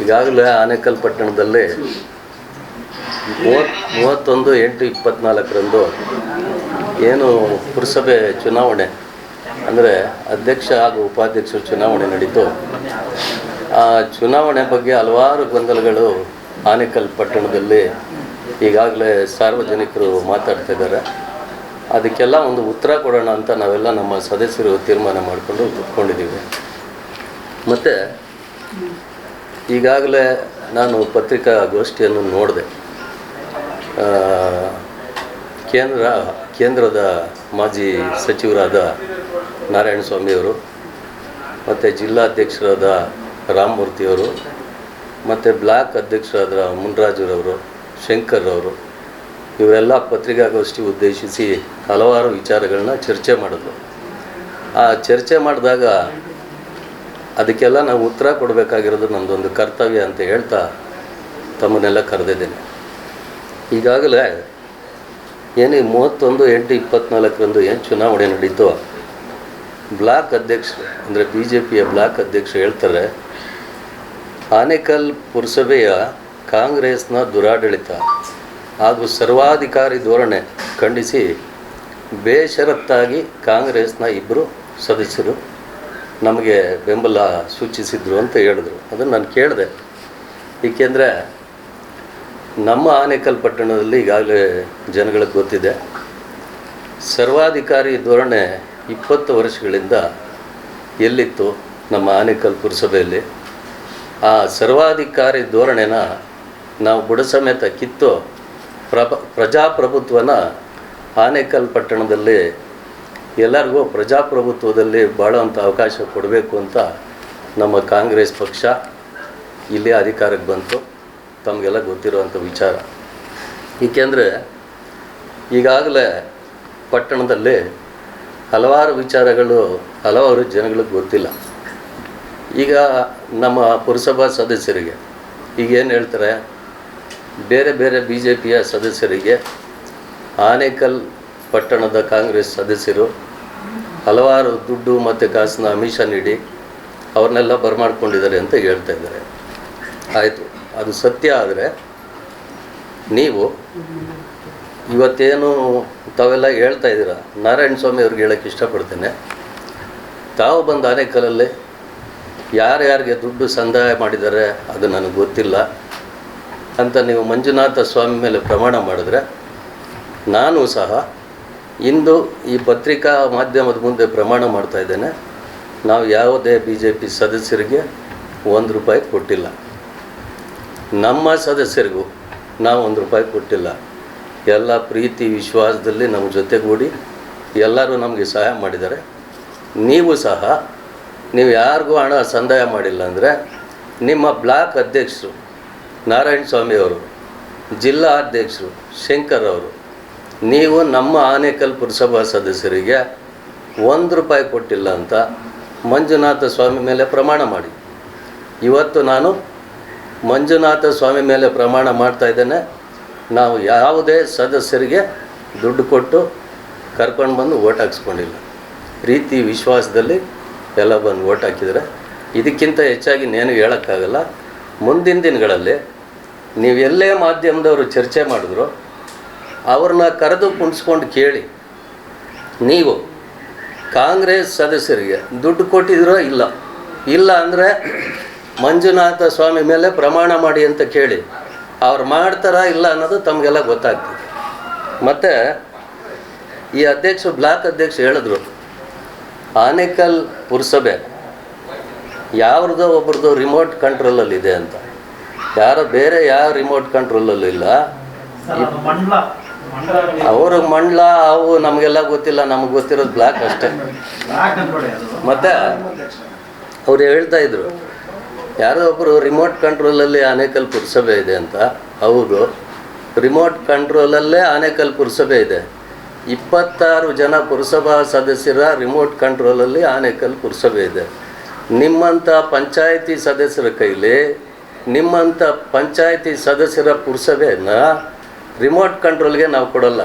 ಈಗಾಗಲೇ ಆನೇಕಲ್ ಪಟ್ಟಣದಲ್ಲಿ 31/8/24 ಏನು ಪುರಸಭೆ ಚುನಾವಣೆ ಅಂದರೆ ಅಧ್ಯಕ್ಷ ಹಾಗೂ ಉಪಾಧ್ಯಕ್ಷರ ಚುನಾವಣೆ ನಡೀತು. ಆ ಚುನಾವಣೆ ಬಗ್ಗೆ ಹಲವಾರು ಗೊಂದಲಗಳು ಆನೇಕಲ್ ಪಟ್ಟಣದಲ್ಲಿ ಈಗಾಗಲೇ ಸಾರ್ವಜನಿಕರು ಮಾತಾಡ್ತಾ ಇದ್ದಾರೆ. ಅದಕ್ಕೆಲ್ಲ ಒಂದು ಉತ್ತರ ಕೊಡೋಣ ಅಂತ ನಾವೆಲ್ಲ ನಮ್ಮ ಸದಸ್ಯರು ತೀರ್ಮಾನ ಮಾಡಿಕೊಂಡು ಕೂತ್ಕೊಂಡಿದ್ದೀವಿ. ಮತ್ತು ಈಗಾಗಲೇ ನಾನು ಪತ್ರಿಕಾಗೋಷ್ಠಿಯನ್ನು ನೋಡಿದೆ. ಕೇಂದ್ರದ ಮಾಜಿ ಸಚಿವರಾದ ನಾರಾಯಣ ಸ್ವಾಮಿಯವರು ಮತ್ತು ಜಿಲ್ಲಾಧ್ಯಕ್ಷರಾದ ರಾಮಮೂರ್ತಿಯವರು ಮತ್ತು ಬ್ಲಾಕ್ ಅಧ್ಯಕ್ಷರಾದ ಮುನ್ರಾಜುರವರು, ಶಂಕರ್ರವರು ಇವರೆಲ್ಲ ಪತ್ರಿಕಾಗೋಷ್ಠಿ ಉದ್ದೇಶಿಸಿ ಹಲವಾರು ವಿಚಾರಗಳನ್ನ ಚರ್ಚೆ ಮಾಡಿದ್ರು. ಆ ಚರ್ಚೆ ಮಾಡಿದಾಗ ಅದಕ್ಕೆಲ್ಲ ನಾವು ಉತ್ತರ ಕೊಡಬೇಕಾಗಿರೋದು ನಮ್ಮದೊಂದು ಕರ್ತವ್ಯ ಅಂತ ಹೇಳ್ತಾ ತಮ್ಮನ್ನೆಲ್ಲ ಕರೆದಿದ್ದೇನೆ. ಈಗಾಗಲೇ ಏನು 31/8/24 ಏನು ಚುನಾವಣೆ ನಡೀತು, ಬ್ಲಾಕ್ ಅಧ್ಯಕ್ಷರು ಅಂದರೆ BJPಯ ಬ್ಲಾಕ್ ಅಧ್ಯಕ್ಷರು ಹೇಳ್ತಾರೆ, ಆನೇಕಲ್ ಪುರಸಭೆಯ ಕಾಂಗ್ರೆಸ್ನ ದುರಾಡಳಿತ ಹಾಗೂ ಸರ್ವಾಧಿಕಾರಿ ಧೋರಣೆ ಖಂಡಿಸಿ ಬೇಷರತ್ತಾಗಿ ಕಾಂಗ್ರೆಸ್ನ 2 ಸದಸ್ಯರು ನಮಗೆ ಬೆಂಬಲ ಸೂಚಿಸಿದರು ಅಂತ ಹೇಳಿದ್ರು. ಅದನ್ನು ನಾನು ಕೇಳಿದೆ. ಏಕೆಂದರೆ ನಮ್ಮ ಆನೇಕಲ್ ಪಟ್ಟಣದಲ್ಲಿ ಈಗಾಗಲೇ ಜನಗಳಿಗೆ ಗೊತ್ತಿದೆ, ಸರ್ವಾಧಿಕಾರಿ ಧೋರಣೆ 20 ವರ್ಷಗಳಿಂದ ಎಲ್ಲಿತ್ತು ನಮ್ಮ ಆನೇಕಲ್ ಪುರಸಭೆಯಲ್ಲಿ. ಆ ಸರ್ವಾಧಿಕಾರಿ ಧೋರಣೆನ ನಾವು ಬುಡ ಸಮೇತ ಕಿತ್ತು ಪ್ರಜಾಪ್ರಭುತ್ವನ ಆನೇಕಲ್ ಪಟ್ಟಣದಲ್ಲಿ ಎಲ್ಲರಿಗೂ ಪ್ರಜಾಪ್ರಭುತ್ವದಲ್ಲಿ ಬಾಳುವಂಥ ಅವಕಾಶ ಕೊಡಬೇಕು ಅಂತ ನಮ್ಮ ಕಾಂಗ್ರೆಸ್ ಪಕ್ಷ ಇಲ್ಲಿ ಅಧಿಕಾರಕ್ಕೆ ಬಂತು. ತಮಗೆಲ್ಲ ಗೊತ್ತಿರುವಂಥ ವಿಚಾರ. ಏಕೆಂದರೆ ಈಗಾಗಲೇ ಪಟ್ಟಣದಲ್ಲಿ ಹಲವಾರು ವಿಚಾರಗಳು ಹಲವಾರು ಜನಗಳಿಗೆ ಗೊತ್ತಿಲ್ಲ. ಈಗ ನಮ್ಮ ಪುರಸಭಾ ಸದಸ್ಯರಿಗೆ ಈಗೇನು ಹೇಳ್ತಾರೆ, ಬೇರೆ ಬೇರೆ BJPಯ ಸದಸ್ಯರಿಗೆ ಆನೇಕಲ್ ಪಟ್ಟಣದ ಕಾಂಗ್ರೆಸ್ ಸದಸ್ಯರು ಹಲವಾರು ದುಡ್ಡು ಮತ್ತು ಕಾಸನ್ನ ಆಮಿಷ ನೀಡಿ ಅವ್ರನ್ನೆಲ್ಲ ಬರಮಾಡ್ಕೊಂಡಿದ್ದಾರೆ ಅಂತ ಹೇಳ್ತಾ ಇದ್ದಾರೆ. ಆಯಿತು, ಅದು ಸತ್ಯ. ಆದರೆ ನೀವು ಇವತ್ತೇನು ತಾವೆಲ್ಲ ಹೇಳ್ತಾ ಇದ್ದೀರ, ನಾರಾಯಣ ಸ್ವಾಮಿ ಅವ್ರಿಗೆ ಹೇಳೋಕ್ಕೆ ಇಷ್ಟಪಡ್ತೇನೆ, ತಾವು ಬಂದು ಆನೇಕಲಲ್ಲಿ ಯಾರ್ಯಾರಿಗೆ ದುಡ್ಡು ಸಂದಾಯ ಮಾಡಿದ್ದಾರೆ ಅದು ನನಗೆ ಗೊತ್ತಿಲ್ಲ ಅಂತ ನೀವು ಮಂಜುನಾಥ ಸ್ವಾಮಿ ಮೇಲೆ ಪ್ರಮಾಣ ಮಾಡಿದ್ರೆ, ನಾನು ಸಹ ಇಂದು ಈ ಪತ್ರಿಕಾ ಮಾಧ್ಯಮದ ಮುಂದೆ ಪ್ರಮಾಣ ಮಾಡ್ತಾ ಇದ್ದೇನೆ, ನಾವು ಯಾವುದೇ BJP ಸದಸ್ಯರಿಗೆ 1 ರೂಪಾಯಿ ಕೊಟ್ಟಿಲ್ಲ. ನಮ್ಮ ಸದಸ್ಯರಿಗೂ ನಾವು 1 ರೂಪಾಯಿ ಕೊಟ್ಟಿಲ್ಲ. ಎಲ್ಲ ಪ್ರೀತಿ ವಿಶ್ವಾಸದಲ್ಲಿ ನಮ್ಮ ಜೊತೆಗೂಡಿ ಎಲ್ಲರೂ ನಮಗೆ ಸಹಾಯ ಮಾಡಿದ್ದಾರೆ. ನೀವು ಸಹ ನೀವು ಯಾರಿಗೂ ಹಣ ಸಂದಾಯ ಮಾಡಿಲ್ಲ ಅಂದರೆ ನಿಮ್ಮ ಬ್ಲಾಕ್ ಅಧ್ಯಕ್ಷರು ನಾರಾಯಣ ಸ್ವಾಮಿಯವರು, ಜಿಲ್ಲಾ ಅಧ್ಯಕ್ಷರು ಶಂಕರ್ ಅವರು, ನೀವು ನಮ್ಮ ಆನೇಕಲ್ ಪುರಸಭಾ ಸದಸ್ಯರಿಗೆ 1 ರೂಪಾಯಿ ಕೊಟ್ಟಿಲ್ಲ ಅಂತ ಮಂಜುನಾಥ ಸ್ವಾಮಿ ಮೇಲೆ ಪ್ರಮಾಣ ಮಾಡಿ. ಇವತ್ತು ನಾನು ಮಂಜುನಾಥ ಸ್ವಾಮಿ ಮೇಲೆ ಪ್ರಮಾಣ ಮಾಡ್ತಾ ಇದ್ದೇನೆ, ನಾವು ಯಾವುದೇ ಸದಸ್ಯರಿಗೆ ದುಡ್ಡು ಕೊಟ್ಟು ಕರ್ಕೊಂಡು ಬಂದು ಓಟ್ ಹಾಕ್ಸ್ಕೊಂಡಿಲ್ಲ. ಪ್ರೀತಿ ವಿಶ್ವಾಸದಲ್ಲಿ ಎಲ್ಲ ಬಂದು ಓಟ್ ಹಾಕಿದರೆ ಇದಕ್ಕಿಂತ ಹೆಚ್ಚಾಗಿ ನೇನು ಹೇಳೋಕ್ಕಾಗಲ್ಲ. ಮುಂದಿನ ದಿನಗಳಲ್ಲಿ ನೀವು ಎಲ್ಲೇ ಮಾಧ್ಯಮದವರು ಚರ್ಚೆ ಮಾಡಿದ್ರು ಅವ್ರನ್ನ ಕರೆದು ಕುಣಿಸ್ಕೊಂಡು ಕೇಳಿ, ನೀವು ಕಾಂಗ್ರೆಸ್ ಸದಸ್ಯರಿಗೆ ದುಡ್ಡು ಕೊಟ್ಟಿದ್ರೋ ಇಲ್ಲ ಅಂದರೆ ಮಂಜುನಾಥ ಸ್ವಾಮಿ ಮೇಲೆ ಪ್ರಮಾಣ ಮಾಡಿ ಅಂತ ಕೇಳಿ. ಅವ್ರು ಮಾಡ್ತಾರಾ ಇಲ್ಲ ಅನ್ನೋದು ತಮಗೆಲ್ಲ ಗೊತ್ತಾಗ್ತದೆ. ಮತ್ತು ಈ ಅಧ್ಯಕ್ಷರು ಬ್ಲಾಕ್ ಅಧ್ಯಕ್ಷ ಹೇಳಿದ್ರು, ಆನೇಕಲ್ ಪುರಸಭೆ ಯಾವ್ರದ್ದೋ ಒಬ್ರದ್ದು ರಿಮೋಟ್ ಕಂಟ್ರೋಲಲ್ಲಿದೆ ಅಂತ. ಯಾರೋ ಬೇರೆ ಯಾವ ರಿಮೋಟ್ ಕಂಟ್ರೋಲಲ್ಲೂ ಇಲ್ಲ. ಅವ್ರಿಗೆ ಮಂಡಲ ಅವು ನಮಗೆಲ್ಲ ಗೊತ್ತಿಲ್ಲ, ನಮಗೆ ಗೊತ್ತಿರೋದು ಬ್ಲಾಕ್ ಅಷ್ಟೇ. ಮತ್ತು ಅವ್ರು ಹೇಳ್ತಾ ಇದ್ರು, ಯಾರೋ ಒಬ್ಬರು ರಿಮೋಟ್ ಕಂಟ್ರೋಲಲ್ಲಿ ಆನೇಕಲ್ ಪುರಸಭೆ ಇದೆ ಅಂತ. ಹೌದು, ರಿಮೋಟ್ ಕಂಟ್ರೋಲಲ್ಲೇ ಆನೇಕಲ್ ಪುರಸಭೆ ಇದೆ. 26 ಜನ ಪುರಸಭಾ ಸದಸ್ಯರ ರಿಮೋಟ್ ಕಂಟ್ರೋಲಲ್ಲಿ ಆನೇಕಲ್ ಪುರಸಭೆ ಇದೆ. ನಿಮ್ಮಂಥ ಪಂಚಾಯಿತಿ ಸದಸ್ಯರ ಕೈಲಿ ನಿಮ್ಮಂಥ ಪಂಚಾಯಿತಿ ಸದಸ್ಯರ ಪುರಸಭೆಯನ್ನು ರಿಮೋಟ್ ಕಂಟ್ರೋಲ್ಗೆ ನಾವು ಕೊಡೋಲ್ಲ.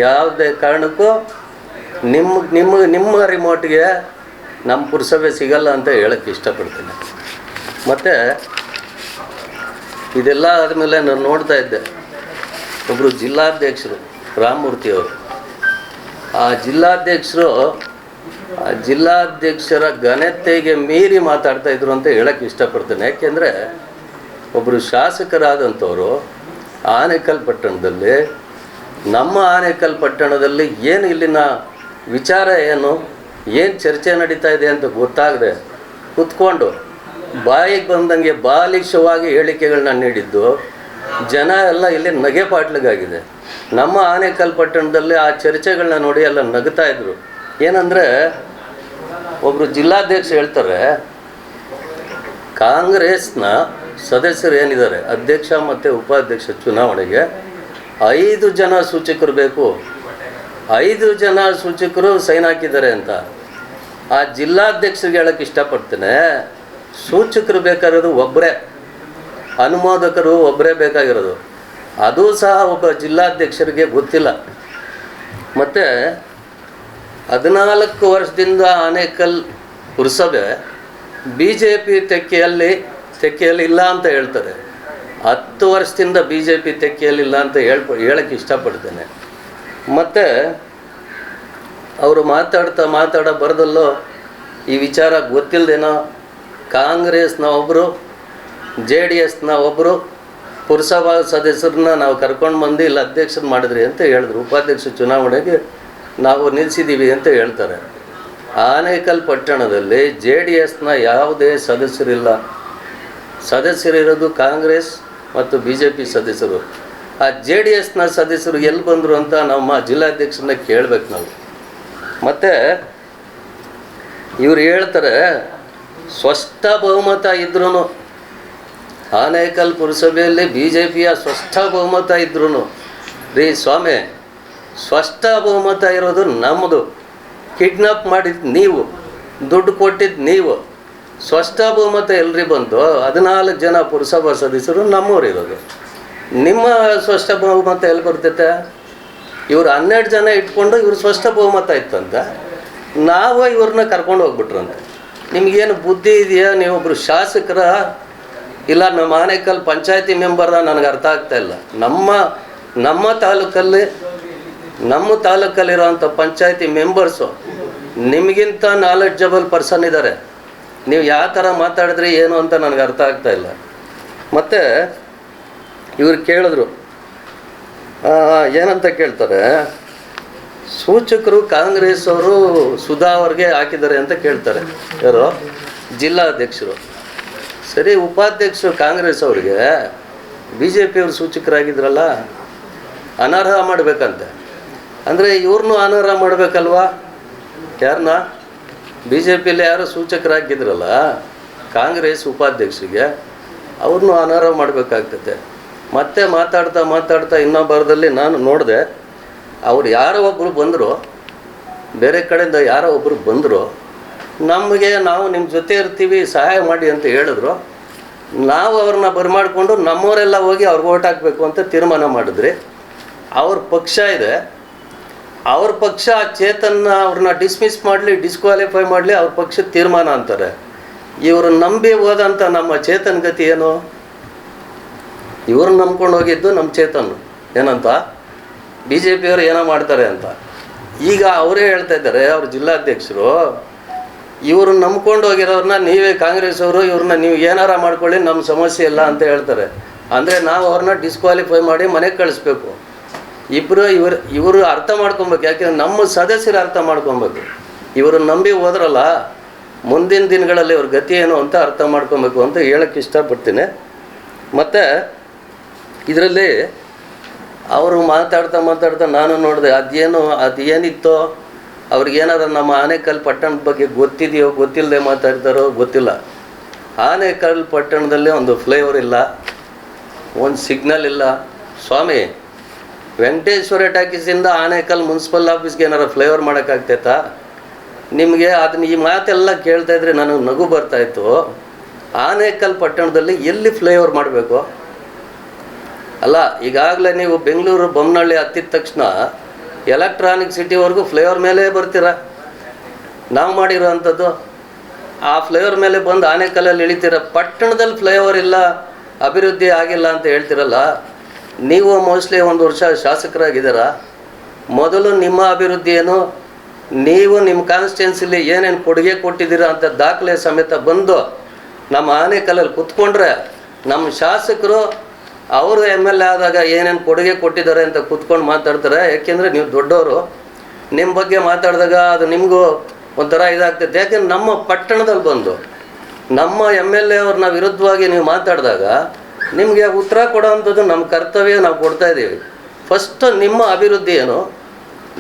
ಯಾವುದೇ ಕಾರಣಕ್ಕೂ ನಿಮ್ಮ ರಿಮೋಟ್ಗೆ ನಮ್ಮ ಪುರಸಭೆ ಸಿಗಲ್ಲ ಅಂತ ಹೇಳೋಕ್ಕೆ ಇಷ್ಟಪಡ್ತೀನಿ. ಮತ್ತು ಇದೆಲ್ಲ ಆದಮೇಲೆ ನಾನು ನೋಡ್ತಾ ಇದ್ದೆ, ಒಬ್ಬರು ಜಿಲ್ಲಾಧ್ಯಕ್ಷರು ರಾಮಮೂರ್ತಿಯವರು, ಆ ಜಿಲ್ಲಾಧ್ಯಕ್ಷರ ಘನತೆಗೆ ಮೀರಿ ಮಾತಾಡ್ತಾ ಇದ್ರು ಅಂತ ಹೇಳಕ್ಕೆ ಇಷ್ಟಪಡ್ತೇನೆ. ಯಾಕೆಂದರೆ ಒಬ್ಬರು ಶಾಸಕರಾದಂಥವರು ಆನೇಕಲ್ ಪಟ್ಟಣದಲ್ಲಿ, ನಮ್ಮ ಆನೇಕಲ್ ಪಟ್ಟಣದಲ್ಲಿ ಏನು ಇಲ್ಲಿನ ವಿಚಾರ ಏನು ಚರ್ಚೆ ನಡೀತಾ ಇದೆ ಅಂತ ಗೊತ್ತಾಗದೆ ಕೂತ್ಕೊಂಡು ಬಾಯಿಗೆ ಬಂದಂಗೆ ಬಾಲಿಶವಾಗಿ ಹೇಳಿಕೆಗಳನ್ನ ನೀಡಿದ್ದು ಜನ ಎಲ್ಲ ಇಲ್ಲಿ ನಗೆ ಪಾಟ್ಲಿಗಾಗಿದೆ. ನಮ್ಮ ಆನೇಕಲ್ ಪಟ್ಟಣದಲ್ಲಿ ಆ ಚರ್ಚೆಗಳನ್ನ ನೋಡಿ ಎಲ್ಲ ನಗ್ತಾ ಇದ್ರು. ಏನಂದರೆ ಒಬ್ಬರು ಜಿಲ್ಲಾಧ್ಯಕ್ಷ ಹೇಳ್ತಾರೆ, ಕಾಂಗ್ರೆಸ್ನ ಸದಸ್ಯರು ಏನಿದ್ದಾರೆ ಅಧ್ಯಕ್ಷ ಮತ್ತು ಉಪಾಧ್ಯಕ್ಷ ಚುನಾವಣೆಗೆ 5 ಜನ ಸೂಚಕರು ಬೇಕು, 5 ಜನ ಸೂಚಕರು ಸೈನ್ ಹಾಕಿದ್ದಾರೆ ಅಂತ. ಆ ಜಿಲ್ಲಾಧ್ಯಕ್ಷರಿಗೆ ಹೇಳಕ್ಕೆ ಇಷ್ಟಪಡ್ತೇನೆ, ಸೂಚಕರು ಬೇಕಾಗಿರೋದು ಒಬ್ಬರೇ, ಅನುಮೋದಕರು ಒಬ್ಬರೇ ಬೇಕಾಗಿರೋದು. ಅದು ಸಹ ಒಬ್ಬ ಜಿಲ್ಲಾಧ್ಯಕ್ಷರಿಗೆ ಗೊತ್ತಿಲ್ಲ. ಮತ್ತು 14 ವರ್ಷದಿಂದ ಆನೇಕಲ್ ಪುರಸಭೆ BJP ತೆಕ್ಕೆಯಲ್ಲಿ ಇಲ್ಲ ಅಂತ ಹೇಳ್ತಾರೆ. 10 ವರ್ಷದಿಂದ BJP ತೆಕ್ಕೆಯಲ್ಲಿಲ್ಲ ಅಂತ ಹೇಳಕ್ಕೆ ಇಷ್ಟಪಡ್ತೇನೆ. ಮತ್ತು ಅವರು ಮಾತಾಡ ಬರದಲ್ಲೋ ಈ ವಿಚಾರ ಗೊತ್ತಿಲ್ಲದೇನೋ ಕಾಂಗ್ರೆಸ್ನ ಒಬ್ಬರು JDSನ ಒಬ್ಬರು ಪುರಸಭಾ ಸದಸ್ಯರನ್ನ ನಾವು ಕರ್ಕೊಂಡು ಬಂದು ಇಲ್ಲಿ ಅಧ್ಯಕ್ಷರು ಮಾಡಿದ್ರಿ ಅಂತ ಹೇಳಿದ್ರು. ಉಪಾಧ್ಯಕ್ಷ ಚುನಾವಣೆಗೆ ನಾವು ನಿಲ್ಲಿಸಿದ್ದೀವಿ ಅಂತ ಹೇಳ್ತಾರೆ. ಆನೇಕಲ್ ಪಟ್ಟಣದಲ್ಲಿ JDSನ ಯಾವುದೇ ಸದಸ್ಯರಿಲ್ಲ, ಸದಸ್ಯರಿರೋದು ಕಾಂಗ್ರೆಸ್ ಮತ್ತು BJP ಸದಸ್ಯರು. ಆ JDSನ ಸದಸ್ಯರು ಎಲ್ಲಿ ಬಂದರು ಅಂತ ನಮ್ಮ ಜಿಲ್ಲಾಧ್ಯಕ್ಷರನ್ನ ಕೇಳಬೇಕು ನಾವು. ಮತ್ತು ಇವರು ಹೇಳ್ತಾರೆ, ಸ್ಪಷ್ಟ ಬಹುಮತ ಇದ್ರೂ ಆನೇಕಲ್ ಪುರಸಭೆಯಲ್ಲಿ BJPಯ ಸ್ಪಷ್ಟ ಬಹುಮತ ಇದ್ರೂ ರೀ ಸ್ವಾಮಿ, ಸ್ಪಷ್ಟ ಬಹುಮತ ಇರೋದು ನಮ್ಮದು. ಕಿಡ್ನಾಪ್ ಮಾಡಿದ್ದು ನೀವು, ದುಡ್ಡು ಕೊಟ್ಟಿದ್ದು ನೀವು. ಸ್ಪಷ್ಟ ಬಹುಮತ ಎಲ್ರಿ ಬಂತು? 14 ಜನ ಪುರಸಭಾ ಸದಸ್ಯರು ನಮ್ಮೂರಿರೋದು. ನಿಮ್ಮ ಸ್ಪಷ್ಟ ಬಹುಮತ ಎಲ್ಲಿ ಬರ್ತೈತೆ? ಇವರು 12 ಜನ ಇಟ್ಕೊಂಡು ಇವ್ರು ಸ್ಪಷ್ಟ ಬಹುಮತ ಇತ್ತಂತ, ನಾವು ಇವ್ರನ್ನ ಕರ್ಕೊಂಡು ಹೋಗ್ಬಿಟ್ರಂತೆ. ನಿಮಗೇನು ಬುದ್ಧಿ ಇದೆಯಾ? ನೀವೊಬ್ಬರು ಶಾಸಕರ ಇಲ್ಲ ನಮ್ಮ ಆನೇಕಲ್ ಪಂಚಾಯತಿ ಮೆಂಬರ? ನನಗೆ ಅರ್ಥ ಆಗ್ತಾಯಿಲ್ಲ. ನಮ್ಮ ತಾಲೂಕಲ್ಲಿರೋಂಥ ಪಂಚಾಯತಿ ಮೆಂಬರ್ಸು ನಿಮಗಿಂತ ನಾಲೆಡ್ಜಬಲ್ ಪರ್ಸನ್ ಇದ್ದಾರೆ. ನೀವು ಯಾವ ಥರ ಮಾತಾಡಿದ್ರಿ ಏನು ಅಂತ ನನಗೆ ಅರ್ಥ ಆಗ್ತಾಯಿಲ್ಲ. ಮತ್ತು ಇವ್ರು ಕೇಳಿದ್ರು, ಏನಂತ ಕೇಳ್ತಾರೆ, ಸೂಚಕರು ಕಾಂಗ್ರೆಸ್ ಅವರು ಸುಧಾ ಅವ್ರಿಗೆ ಹಾಕಿದ್ದಾರೆ ಅಂತ ಕೇಳ್ತಾರೆ. ಯಾರು? ಜಿಲ್ಲಾಧ್ಯಕ್ಷರು. ಸರಿ, ಉಪಾಧ್ಯಕ್ಷರು ಕಾಂಗ್ರೆಸ್ ಅವ್ರಿಗೆ BJP ಅವರು ಸೂಚಕರಾಗಿದ್ರಲ್ಲ, ಅನರ್ಹ ಮಾಡಬೇಕಂತೆ. ಅಂದರೆ ಇವ್ರನ್ನೂ ಅನರ್ಹ ಮಾಡಬೇಕಲ್ವಾ? ಯಾರನ್ನ? BJPಯಲ್ಲಿ ಯಾರು ಸೂಚಕರಾಗಿದ್ರಲ್ಲ ಕಾಂಗ್ರೆಸ್ ಉಪಾಧ್ಯಕ್ಷರಿಗೆ, ಅವ್ರನ್ನೂ ಅನರ್ಹ ಮಾಡಬೇಕಾಗ್ತದೆ. ಮತ್ತೆ ಮಾತಾಡ್ತಾ ಇನ್ನೊಬ್ಬರದಲ್ಲಿ ನಾನು ನೋಡಿದೆ, ಅವ್ರು ಯಾರೋ ಒಬ್ಬರು ಬಂದರು, ಬೇರೆ ಕಡೆಯಿಂದ ಯಾರೋ ಒಬ್ಬರು ಬಂದರು, ನಾವು ನಿಮ್ಮ ಜೊತೆ ಇರ್ತೀವಿ ಸಹಾಯ ಮಾಡಿ ಅಂತ ಹೇಳಿದ್ರು. ನಾವು ಅವ್ರನ್ನ ಬರಮಾಡಿಕೊಂಡು ನಮ್ಮವರೆಲ್ಲ ಹೋಗಿ ಅವ್ರಿಗೆ ಓಟ್ ಹಾಕಬೇಕು ಅಂತ ತೀರ್ಮಾನ ಮಾಡಿದ್ರಿ. ಅವ್ರ ಪಕ್ಷ ಇದೆ, ಅವ್ರ ಪಕ್ಷ ಚೇತನ್ನ ಅವ್ರನ್ನ ಡಿಸ್ಕ್ವಾಲಿಫೈ ಮಾಡಲಿ ಅವ್ರ ಪಕ್ಷದ ತೀರ್ಮಾನ ಅಂತಾರೆ. ಇವರು ನಂಬಿ ಹೋದಂಥ ನಮ್ಮ ಚೇತನ್ ಗತಿ ಏನು? ಇವ್ರನ್ನ ನಂಬ್ಕೊಂಡು ಹೋಗಿದ್ದು ನಮ್ಮ ಚೇತನ್ ಏನಂತ BJP ಅವರು ಏನೋ ಮಾಡ್ತಾರೆ ಅಂತ. ಈಗ ಅವರೇ ಹೇಳ್ತಾ ಇದ್ದಾರೆ, ಅವ್ರ ಜಿಲ್ಲಾಧ್ಯಕ್ಷರು, ಇವ್ರನ್ನ ನಂಬ್ಕೊಂಡು ಹೋಗಿರೋರನ್ನ ನೀವೇ ಕಾಂಗ್ರೆಸ್ ಅವರು ಇವ್ರನ್ನ ನೀವು ಏನಾರ ಮಾಡ್ಕೊಳ್ಳಿ, ನಮ್ಮ ಸಮಸ್ಯೆ ಇಲ್ಲ ಅಂತ ಹೇಳ್ತಾರೆ. ಅಂದರೆ ನಾವು ಅವ್ರನ್ನ ಡಿಸ್ಕ್ವಾಲಿಫೈ ಮಾಡಿ ಮನೆಗೆ ಕಳಿಸ್ಬೇಕು. ಇವರು ಅರ್ಥ ಮಾಡ್ಕೊಬೇಕು. ಯಾಕೆಂದರೆ ನಮ್ಮ ಸದಸ್ಯರು ಅರ್ಥ ಮಾಡ್ಕೊಬೇಕು. ಇವರು ನಂಬಿ ಹೋದ್ರಲ್ಲ, ಮುಂದಿನ ದಿನಗಳಲ್ಲಿ ಅವ್ರ ಗತಿ ಏನು ಅಂತ ಅರ್ಥ ಮಾಡ್ಕೊಬೇಕು ಅಂತ ಹೇಳೋಕ್ಕೆ ಇಷ್ಟಪಡ್ತೀನಿ. ಮತ್ತು ಇದರಲ್ಲಿ ಅವರು ಮಾತಾಡ್ತಾ ನಾನು ನೋಡಿದೆ, ಅದೇನಿತ್ತೋ ಅವ್ರಿಗೇನಾದ್ರು ನಮ್ಮ ಆನೇಕಲ್ ಪಟ್ಟಣದ ಬಗ್ಗೆ ಗೊತ್ತಿದೆಯೋ ಗೊತ್ತಿಲ್ಲದೆ ಮಾತಾಡ್ತಾರೋ ಗೊತ್ತಿಲ್ಲ. ಆನೇಕಲ್ ಪಟ್ಟಣದಲ್ಲಿ ಒಂದು ಫ್ಲೈಓವರ್ ಇಲ್ಲ, ಒಂದು ಸಿಗ್ನಲ್ ಇಲ್ಲ. ಸ್ವಾಮಿ, ವೆಂಕಟೇಶ್ವರ ಟಾಕೀಸಿಂದ ಆನೇಕಲ್ ಮುನ್ಸಿಪಲ್ ಆಫೀಸ್ಗೆ ಏನಾರು ಫ್ಲೈಓವರ್ ಮಾಡೋಕ್ಕಾಗ್ತೈತಾ ನಿಮಗೆ? ಈ ಮಾತೆಲ್ಲ ಕೇಳ್ತಾ ಇದ್ರೆ ನನಗೆ ನಗು ಬರ್ತಾಯಿತ್ತು. ಆನೇಕಲ್ ಪಟ್ಟಣದಲ್ಲಿ ಎಲ್ಲಿ ಫ್ಲೈಓವರ್ ಮಾಡಬೇಕು? ಅಲ್ಲ, ಈಗಾಗಲೇ ನೀವು ಬೆಂಗಳೂರು ಬೊಮ್ಮನಹಳ್ಳಿ ಹತ್ತಿದ ತಕ್ಷಣ ಎಲೆಕ್ಟ್ರಾನಿಕ್ ಸಿಟಿವರೆಗೂ ಫ್ಲೈಓವರ್ ಮೇಲೆ ಬರ್ತೀರ. ನಾವು ಮಾಡಿರೋ ಅಂಥದ್ದು ಆ ಫ್ಲೈಓವರ್ ಮೇಲೆ ಬಂದು ಆನೇಕಲ್ಲಲ್ಲಿ ಇಳಿತೀರ. ಪಟ್ಟಣದಲ್ಲಿ ಫ್ಲೈಓವರ್ ಇಲ್ಲ, ಅಭಿವೃದ್ಧಿ ಆಗಿಲ್ಲ ಅಂತ ಹೇಳ್ತಿರಲ್ಲ, ನೀವು ಮೋಸ್ಟ್ಲಿ 1 ವರ್ಷ ಶಾಸಕರಾಗಿದ್ದೀರಾ. ಮೊದಲು ನಿಮ್ಮ ಅಭಿವೃದ್ಧಿ ಏನು, ನೀವು ನಿಮ್ಮ ಕಾನ್ಸ್ಟಿಟ್ಯೂನ್ಸಿಲಿ ಏನೇನು ಕೊಡುಗೆ ಕೊಟ್ಟಿದ್ದೀರಾ ಅಂತ ದಾಖಲೆ ಸಮೇತ ಬಂದು ನಮ್ಮ ಆನೇಕಲ್ಲಲ್ಲಿ ಕೂತ್ಕೊಂಡ್ರೆ ನಮ್ಮ ಶಾಸಕರು ಅವರು MLA ಆದಾಗ ಏನೇನು ಕೊಡುಗೆ ಕೊಟ್ಟಿದ್ದಾರೆ ಅಂತ ಕೂತ್ಕೊಂಡು ಮಾತಾಡ್ತಾರೆ. ಯಾಕೆಂದರೆ ನೀವು ದೊಡ್ಡವರು, ನಿಮ್ಮ ಬಗ್ಗೆ ಮಾತಾಡಿದಾಗ ಅದು ನಿಮಗೂ ಒಂಥರ ಇದಾಗ್ತೈತೆ. ಯಾಕೆಂದ್ರೆ ನಮ್ಮ ಪಟ್ಟಣದಲ್ಲಿ ಬಂದು ನಮ್ಮ MLA ಅವ್ರನ್ನ ವಿರುದ್ಧವಾಗಿ ನೀವು ಮಾತಾಡಿದಾಗ ನಿಮಗೆ ಉತ್ತರ ಕೊಡೋವಂಥದ್ದು ನಮ್ಮ ಕರ್ತವ್ಯ, ನಾವು ಕೊಡ್ತಾಯಿದ್ದೀವಿ. ಫಸ್ಟ್ ನಿಮ್ಮ ಅಭಿವೃದ್ಧಿ ಏನು,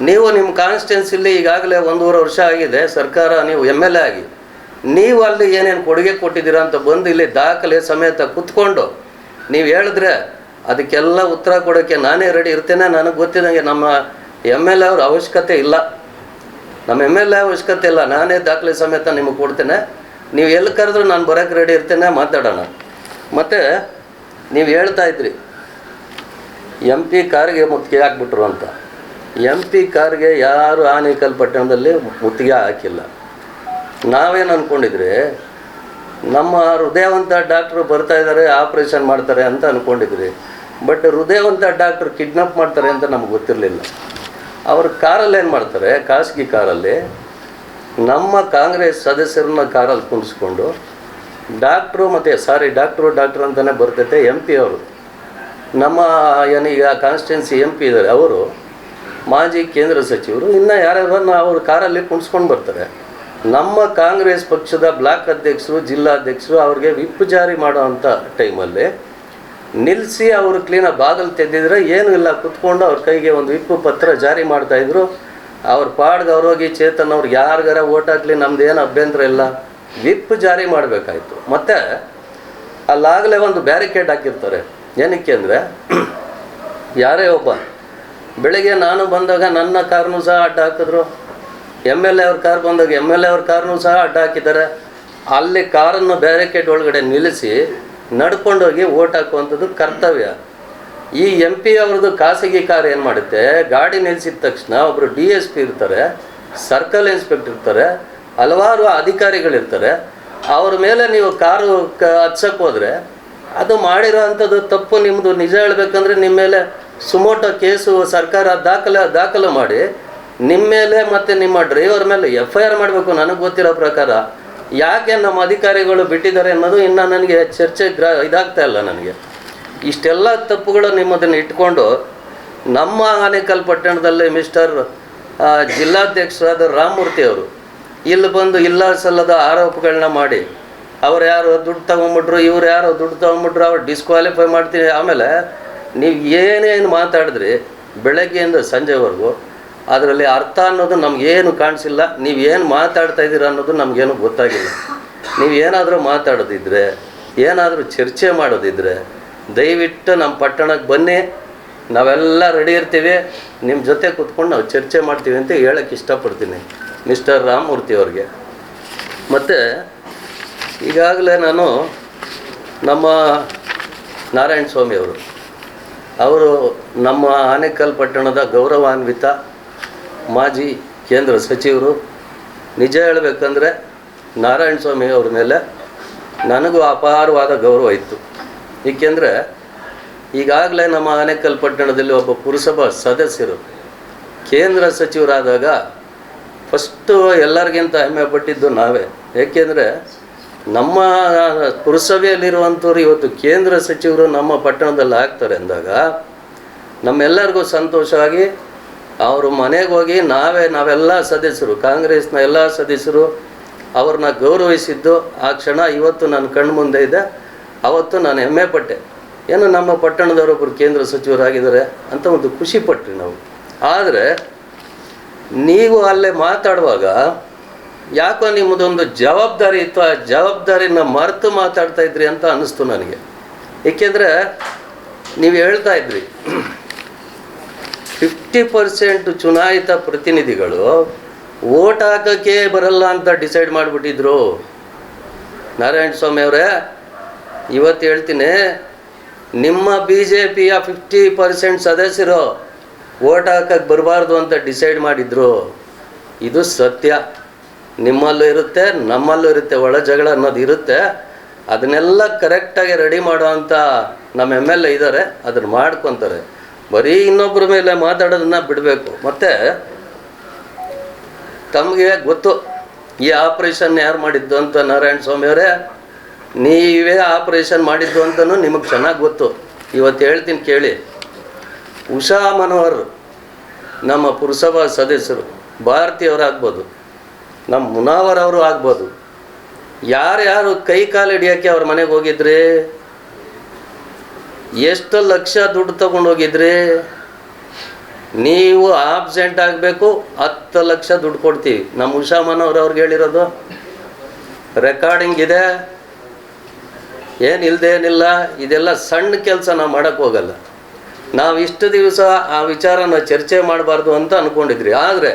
ನೀವು ನಿಮ್ಮ ಕಾನ್ಸ್ಟಿಟ್ಯೂನ್ಸಿಲಿ ಈಗಾಗಲೇ 1.5 ವರ್ಷ ಆಗಿದೆ ಸರ್ಕಾರ, ನೀವು MLA ಆಗಿ ನೀವು ಅಲ್ಲಿ ಏನೇನು ಕೊಡುಗೆ ಕೊಟ್ಟಿದ್ದೀರಾ ಅಂತ ಬಂದು ಇಲ್ಲಿ ದಾಖಲೆ ಸಮೇತ ಕೂತ್ಕೊಂಡು ನೀವು ಹೇಳಿದ್ರೆ ಅದಕ್ಕೆಲ್ಲ ಉತ್ತರ ಕೊಡೋಕ್ಕೆ ನಾನೇ ರೆಡಿ ಇರ್ತೇನೆ. ನನಗೆ ಗೊತ್ತಿದಂಗೆ ನಮ್ಮ MLA ಅವ್ರ ಅವಶ್ಯಕತೆ ಇಲ್ಲ, ನಮ್ಮ MLA ಅವಶ್ಯಕತೆ ಇಲ್ಲ. ನಾನೇ ದಾಖಲೆ ಸಮೇತ ನಿಮಗೆ ಕೊಡ್ತೇನೆ. ನೀವು ಎಲ್ಲಿ ಕರೆದ್ರೂ ನಾನು ಬರೋಕ್ಕೆ ರೆಡಿ ಇರ್ತೇನೆ, ಮಾತಾಡೋಣ. ಮತ್ತು ನೀವು ಹೇಳ್ತಾ ಇದ್ರಿ MP ಕಾರ್ಗೆ ಮುತ್ತಿಗೆ ಹಾಕ್ಬಿಟ್ರು ಅಂತ. MP ಕಾರ್ಗೆ ಯಾರು ಆನೇಕಲ್ ಪಟ್ಟಣದಲ್ಲಿ ಮುತ್ತಿಗೆ ಹಾಕಿಲ್ಲ. ನಾವೇನು ಅಂದ್ಕೊಂಡಿದ್ರಿ, ನಮ್ಮ ಹೃದಯವಂತ ಡಾಕ್ಟ್ರು ಬರ್ತಾ ಇದ್ದಾರೆ, ಆಪ್ರೇಷನ್ ಮಾಡ್ತಾರೆ ಅಂತ ಅಂದ್ಕೊಂಡಿದ್ರಿ. ಬಟ್ ಹೃದಯವಂತ ಡಾಕ್ಟ್ರು ಕಿಡ್ನಾಪ್ ಮಾಡ್ತಾರೆ ಅಂತ ನಮ್ಗೆ ಗೊತ್ತಿರಲಿಲ್ಲ. ಅವ್ರ ಕಾರಲ್ಲಿ ಏನು ಮಾಡ್ತಾರೆ, ಖಾಸಗಿ ಕಾರಲ್ಲಿ ನಮ್ಮ ಕಾಂಗ್ರೆಸ್ ಸದಸ್ಯರನ್ನ ಕಾರಲ್ಲಿ ಕುಣಿಸ್ಕೊಂಡು ಡಾಕ್ಟ್ರು ಮತ್ತು ಡಾಕ್ಟ್ರು ಅಂತಲೇ ಬರ್ತೈತೆ. MP ಅವರು ನಮ್ಮ ಏನೀಗ ಕಾನ್ಸ್ಟಿಟ್ಯೂನ್ಸಿ MP ಇದ್ದಾರೆ, ಅವರು ಮಾಜಿ ಕೇಂದ್ರ ಸಚಿವರು, ಇನ್ನು ಯಾರ್ಯಾರನ್ನ ಅವ್ರ ಕಾರಲ್ಲಿ ಕುಣಿಸ್ಕೊಂಡು ಬರ್ತಾರೆ. ನಮ್ಮ ಕಾಂಗ್ರೆಸ್ ಪಕ್ಷದ ಬ್ಲಾಕ್ ಅಧ್ಯಕ್ಷರು, ಜಿಲ್ಲಾಧ್ಯಕ್ಷರು ಅವ್ರಿಗೆ ವಿಪ್ ಜಾರಿ ಮಾಡೋವಂಥ ಟೈಮಲ್ಲಿ ನಿಲ್ಲಿಸಿ ಅವರು ಕ್ಲೀನಾಗಿ ಬಾಗಿಲು ತೆಗೆದಿದ್ರೆ ಏನೂ ಇಲ್ಲ, ಕುತ್ಕೊಂಡು ಅವ್ರ ಕೈಗೆ ಒಂದು ವಿಪ್ ಪತ್ರ ಜಾರಿ ಮಾಡ್ತಾಯಿದ್ರು. ಅವ್ರ ಪಾಡ್ಗೆ ಅವ್ರೋಗಿ ಚೇತನ್ ಅವ್ರಿಗೆ ಯಾರಿಗಾರ ಓಟ್ ಹಾಕ್ಲಿ ನಮ್ದೇನು ಅಭ್ಯಂತರ ಇಲ್ಲ, ವಿಪ್ ಜಾರಿ ಮಾಡಬೇಕಾಯ್ತು. ಮತ್ತು ಅಲ್ಲಾಗಲೇ ಒಂದು ಬ್ಯಾರಿಕೇಡ್ ಹಾಕಿರ್ತಾರೆ. ಏನಕ್ಕೆ ಅಂದರೆ ಯಾರೇ ಒಬ್ಬ ಬೆಳಗ್ಗೆ ನಾನು ಬಂದಾಗ ನನ್ನ ಕಾರ್ನೂ ಸಹ ಅಡ್ಡ ಹಾಕಿದ್ರು, MLA ಅವ್ರ ಕಾರ್ ಬಂದಾಗ MLA ಅವ್ರ ಕಾರ್ನೂ ಸಹ ಅಡ್ಡ ಹಾಕಿದ್ದಾರೆ. ಅಲ್ಲಿ ಕಾರನ್ನು ಬ್ಯಾರಿಕೇಡ್ ಒಳಗಡೆ ನಿಲ್ಲಿಸಿ ನಡ್ಕೊಂಡೋಗಿ ಓಟ್ ಹಾಕುವಂಥದ್ದು ಕರ್ತವ್ಯ. ಈ MP ಅವ್ರದ್ದು ಖಾಸಗಿ ಕಾರ್ ಏನು ಮಾಡುತ್ತೆ, ಗಾಡಿ ನಿಲ್ಲಿಸಿದ ತಕ್ಷಣ ಒಬ್ಬರು DSP ಇರ್ತಾರೆ, ಸರ್ಕಲ್ ಇನ್ಸ್ಪೆಕ್ಟರ್ ಇರ್ತಾರೆ, ಹಲವಾರು ಅಧಿಕಾರಿಗಳಿರ್ತಾರೆ. ಅವ್ರ ಮೇಲೆ ನೀವು ಕಾರು ಹತ್ಸಕ್ಕೆ ಹೋದರೆ ಅದು ಮಾಡಿರೋ ಅಂಥದ್ದು ತಪ್ಪು. ನಿಮ್ಮದು ನಿಜ ಹೇಳಬೇಕಂದ್ರೆ ನಿಮ್ಮ ಮೇಲೆ ಸುಮೋಟೋ ಕೇಸು ಸರ್ಕಾರ ದಾಖಲು ಮಾಡಿ ನಿಮ್ಮ ಮೇಲೆ ಮತ್ತು ನಿಮ್ಮ ಡ್ರೈವರ್ ಮೇಲೆ FIR ಮಾಡಬೇಕು. ನನಗೆ ಗೊತ್ತಿರೋ ಪ್ರಕಾರ ಯಾಕೆ ನಮ್ಮ ಅಧಿಕಾರಿಗಳು ಬಿಟ್ಟಿದ್ದಾರೆ ಅನ್ನೋದು ಇನ್ನೂ ನನಗೆ ಚರ್ಚೆ ಇದಾಗ್ತಾ ಇಲ್ಲ. ನನಗೆ ಇಷ್ಟೆಲ್ಲ ತಪ್ಪುಗಳು ನಿಮ್ಮದನ್ನು ಇಟ್ಕೊಂಡು ನಮ್ಮ ಆನೇಕಲ್ ಪಟ್ಟಣದಲ್ಲಿ ಮಿಸ್ಟರ್ ಜಿಲ್ಲಾಧ್ಯಕ್ಷರಾದ ರಾಮಮೂರ್ತಿ ಅವರು ಇಲ್ಲಿ ಬಂದು ಇಲ್ಲ ಸಲ್ಲದ ಆರೋಪಗಳನ್ನ ಮಾಡಿ ಅವ್ರು ಯಾರು ದುಡ್ಡು ತೊಗೊಂಬಿಟ್ರು, ಇವ್ರು ಯಾರು ದುಡ್ಡು ತೊಗೊಂಬಿಟ್ರು, ಅವ್ರು ಡಿಸ್ಕ್ವಾಲಿಫೈ ಮಾಡ್ತೀನಿ. ಆಮೇಲೆ ನೀವು ಏನೇನು ಮಾತಾಡಿದ್ರಿ ಬೆಳಗ್ಗೆಯಿಂದ ಸಂಜೆವರೆಗೂ ಅದರಲ್ಲಿ ಅರ್ಥ ಅನ್ನೋದು ನಮಗೇನು ಕಾಣಿಸಿಲ್ಲ. ನೀವೇನು ಮಾತಾಡ್ತಾ ಇದ್ದೀರ ಅನ್ನೋದು ನಮಗೇನು ಗೊತ್ತಾಗಿಲ್ಲ. ನೀವು ಏನಾದರೂ ಮಾತಾಡೋದಿದ್ರೆ, ಏನಾದರೂ ಚರ್ಚೆ ಮಾಡೋದಿದ್ರೆ ದಯವಿಟ್ಟು ನಮ್ಮ ಪಟ್ಟಣಕ್ಕೆ ಬನ್ನಿ, ನಾವೆಲ್ಲ ರೆಡಿ ಇರ್ತೀವಿ, ನಿಮ್ಮ ಜೊತೆ ಕೂತ್ಕೊಂಡು ನಾವು ಚರ್ಚೆ ಮಾಡ್ತೀವಿ ಅಂತ ಹೇಳೋಕ್ಕೆ ಇಷ್ಟಪಡ್ತೀನಿ ಮಿಸ್ಟರ್ ರಾಮಮೂರ್ತಿ ಅವ್ರಿಗೆ. ಮತ್ತು ಈಗಾಗಲೇ ನಾನು ನಮ್ಮ ನಾರಾಯಣ ಸ್ವಾಮಿ ಅವರು ನಮ್ಮ ಆನೇಕಲ್ ಪಟ್ಟಣದ ಗೌರವಾನ್ವಿತ ಮಾಜಿ ಕೇಂದ್ರ ಸಚಿವರು. ನಿಜ ಹೇಳಬೇಕಂದ್ರೆ ನಾರಾಯಣ ಸ್ವಾಮಿ ಅವ್ರ ಮೇಲೆ ನನಗೂ ಅಪಾರವಾದ ಗೌರವ ಇತ್ತು. ಏಕೆಂದರೆ ಈಗಾಗಲೇ ನಮ್ಮ ಆನೇಕಲ್ ಪಟ್ಟಣದಲ್ಲಿ ಒಬ್ಬ ಪುರಸಭಾ ಸದಸ್ಯರು ಕೇಂದ್ರ ಸಚಿವರಾದಾಗ ಫಸ್ಟು ಎಲ್ಲರಿಗಿಂತ ಹೆಮ್ಮೆ ಪಟ್ಟಿದ್ದು ನಾವೇ. ಏಕೆಂದರೆ ನಮ್ಮ ಪುರಸಭೆಯಲ್ಲಿರುವಂಥವ್ರು ಇವತ್ತು ಕೇಂದ್ರ ಸಚಿವರು ನಮ್ಮ ಪಟ್ಟಣದಲ್ಲಿ ಆಗ್ತಾರೆ ಅಂದಾಗ ನಮ್ಮೆಲ್ಲರಿಗೂ ಸಂತೋಷವಾಗಿ ಅವ್ರ ಮನೆಗೆ ಹೋಗಿ ನಾವೆಲ್ಲ ಸದಸ್ಯರು, ಕಾಂಗ್ರೆಸ್ನ ಎಲ್ಲ ಸದಸ್ಯರು ಅವ್ರನ್ನ ಗೌರವಿಸಿದ್ದು ಆ ಕ್ಷಣ ಇವತ್ತು ನನ್ನ ಕಣ್ಣು ಮುಂದೆ ಇದೆ. ಅವತ್ತು ನಾನು ಹೆಮ್ಮೆ ಪಟ್ಟೆ, ಏನು ನಮ್ಮ ಪಟ್ಟಣದವರೊಬ್ಬರು ಕೇಂದ್ರ ಸಚಿವರಾಗಿದ್ದಾರೆ ಅಂತ ಒಂದು ಖುಷಿ ಪಟ್ರಿ ನಾವು. ಆದರೆ ನೀವು ಅಲ್ಲೇ ಮಾತಾಡುವಾಗ ಯಾಕೋ ನಿಮ್ಮದೊಂದು ಜವಾಬ್ದಾರಿ ಇತ್ತು, ಆ ಜವಾಬ್ದಾರಿನ ಮರೆತು ಮಾತಾಡ್ತಾ ಇದ್ರಿ ಅಂತ ಅನ್ನಿಸ್ತು ನನಗೆ. ಏಕೆಂದರೆ ನೀವು ಹೇಳ್ತಾ ಇದ್ರಿ 50% ಚುನಾಯಿತ ಪ್ರತಿನಿಧಿಗಳು ಓಟ್ ಹಾಕೋಕ್ಕೆ ಬರಲ್ಲ ಅಂತ ಡಿಸೈಡ್ ಮಾಡಿಬಿಟ್ಟಿದ್ರು. ನಾರಾಯಣ ಸ್ವಾಮಿ ಅವರೇ, ಇವತ್ತು ಹೇಳ್ತೀನಿ, ನಿಮ್ಮ BJPಯ 50% ಸದಸ್ಯರು ಓಟ್ ಹಾಕಕ್ಕೆ ಬರಬಾರ್ದು ಅಂತ ಡಿಸೈಡ್ ಮಾಡಿದ್ರು. ಇದು ಸತ್ಯ. ನಿಮ್ಮಲ್ಲೂ ಇರುತ್ತೆ, ನಮ್ಮಲ್ಲೂ ಇರುತ್ತೆ, ಒಳ ಜಗಳ ಅನ್ನೋದು ಇರುತ್ತೆ. ಅದನ್ನೆಲ್ಲ ಕರೆಕ್ಟಾಗಿ ರೆಡಿ ಮಾಡೋವಂಥ ನಮ್ಮ MLA ಇದ್ದಾರೆ, ಅದನ್ನು ಮಾಡ್ಕೊತಾರೆ. ಬರೀ ಇನ್ನೊಬ್ಬರ ಮೇಲೆ ಮಾತಾಡೋದನ್ನ ಬಿಡಬೇಕು. ಮತ್ತು ತಮಗೆ ಗೊತ್ತು ಈ ಆಪ್ರೇಷನ್ ಯಾರು ಮಾಡಿದ್ದು ಅಂತ. ನಾರಾಯಣ ಸ್ವಾಮಿಯವರೇ, ನೀವೇ ಆಪ್ರೇಷನ್ ಮಾಡಿದ್ದು ಅಂತಲೂ ನಿಮಗೆ ಚೆನ್ನಾಗಿ ಗೊತ್ತು. ಇವತ್ತು ಹೇಳ್ತೀನಿ ಕೇಳಿ. ಉಷಾ ಮನೋಹರ್ ನಮ್ಮ ಪುರಸಭಾ ಸದಸ್ಯರು, ಭಾರತೀಯವರಾಗ್ಬೋದು, ನಮ್ಮ ಮುನಾವರ್ ಅವರು ಆಗ್ಬೋದು, ಯಾರ್ಯಾರು ಕೈ ಕಾಲು ಹಿಡಿಯೋಕ್ಕೆ ಅವ್ರ ಮನೆಗೆ ಹೋಗಿದ್ರಿ? ಎಷ್ಟು ಲಕ್ಷ ದುಡ್ಡು ತಗೊಂಡು ಹೋಗಿದ್ರಿ? ನೀವು ಆಬ್ಸೆಂಟ್ ಆಗಬೇಕು, 10 ಲಕ್ಷ ದುಡ್ಡು ಕೊಡ್ತೀವಿ. ನಮ್ಮ ಉಷಾ ಮನೋಹರ್ ಅವ್ರಿಗೆ ಹೇಳಿರೋದು ರೆಕಾರ್ಡಿಂಗ್ ಇದೆ, ಏನಿಲ್ಲ. ಇದೆಲ್ಲ ಸಣ್ಣ ಕೆಲಸ ನಾವು ಮಾಡೋಕ್ಕೆ ಹೋಗಲ್ಲ. ನಾವು ಇಷ್ಟು ದಿವಸ ಆ ವಿಚಾರನ ಚರ್ಚೆ ಮಾಡಬಾರ್ದು ಅಂತ ಅಂದ್ಕೊಂಡಿದ್ರಿ. ಆದರೆ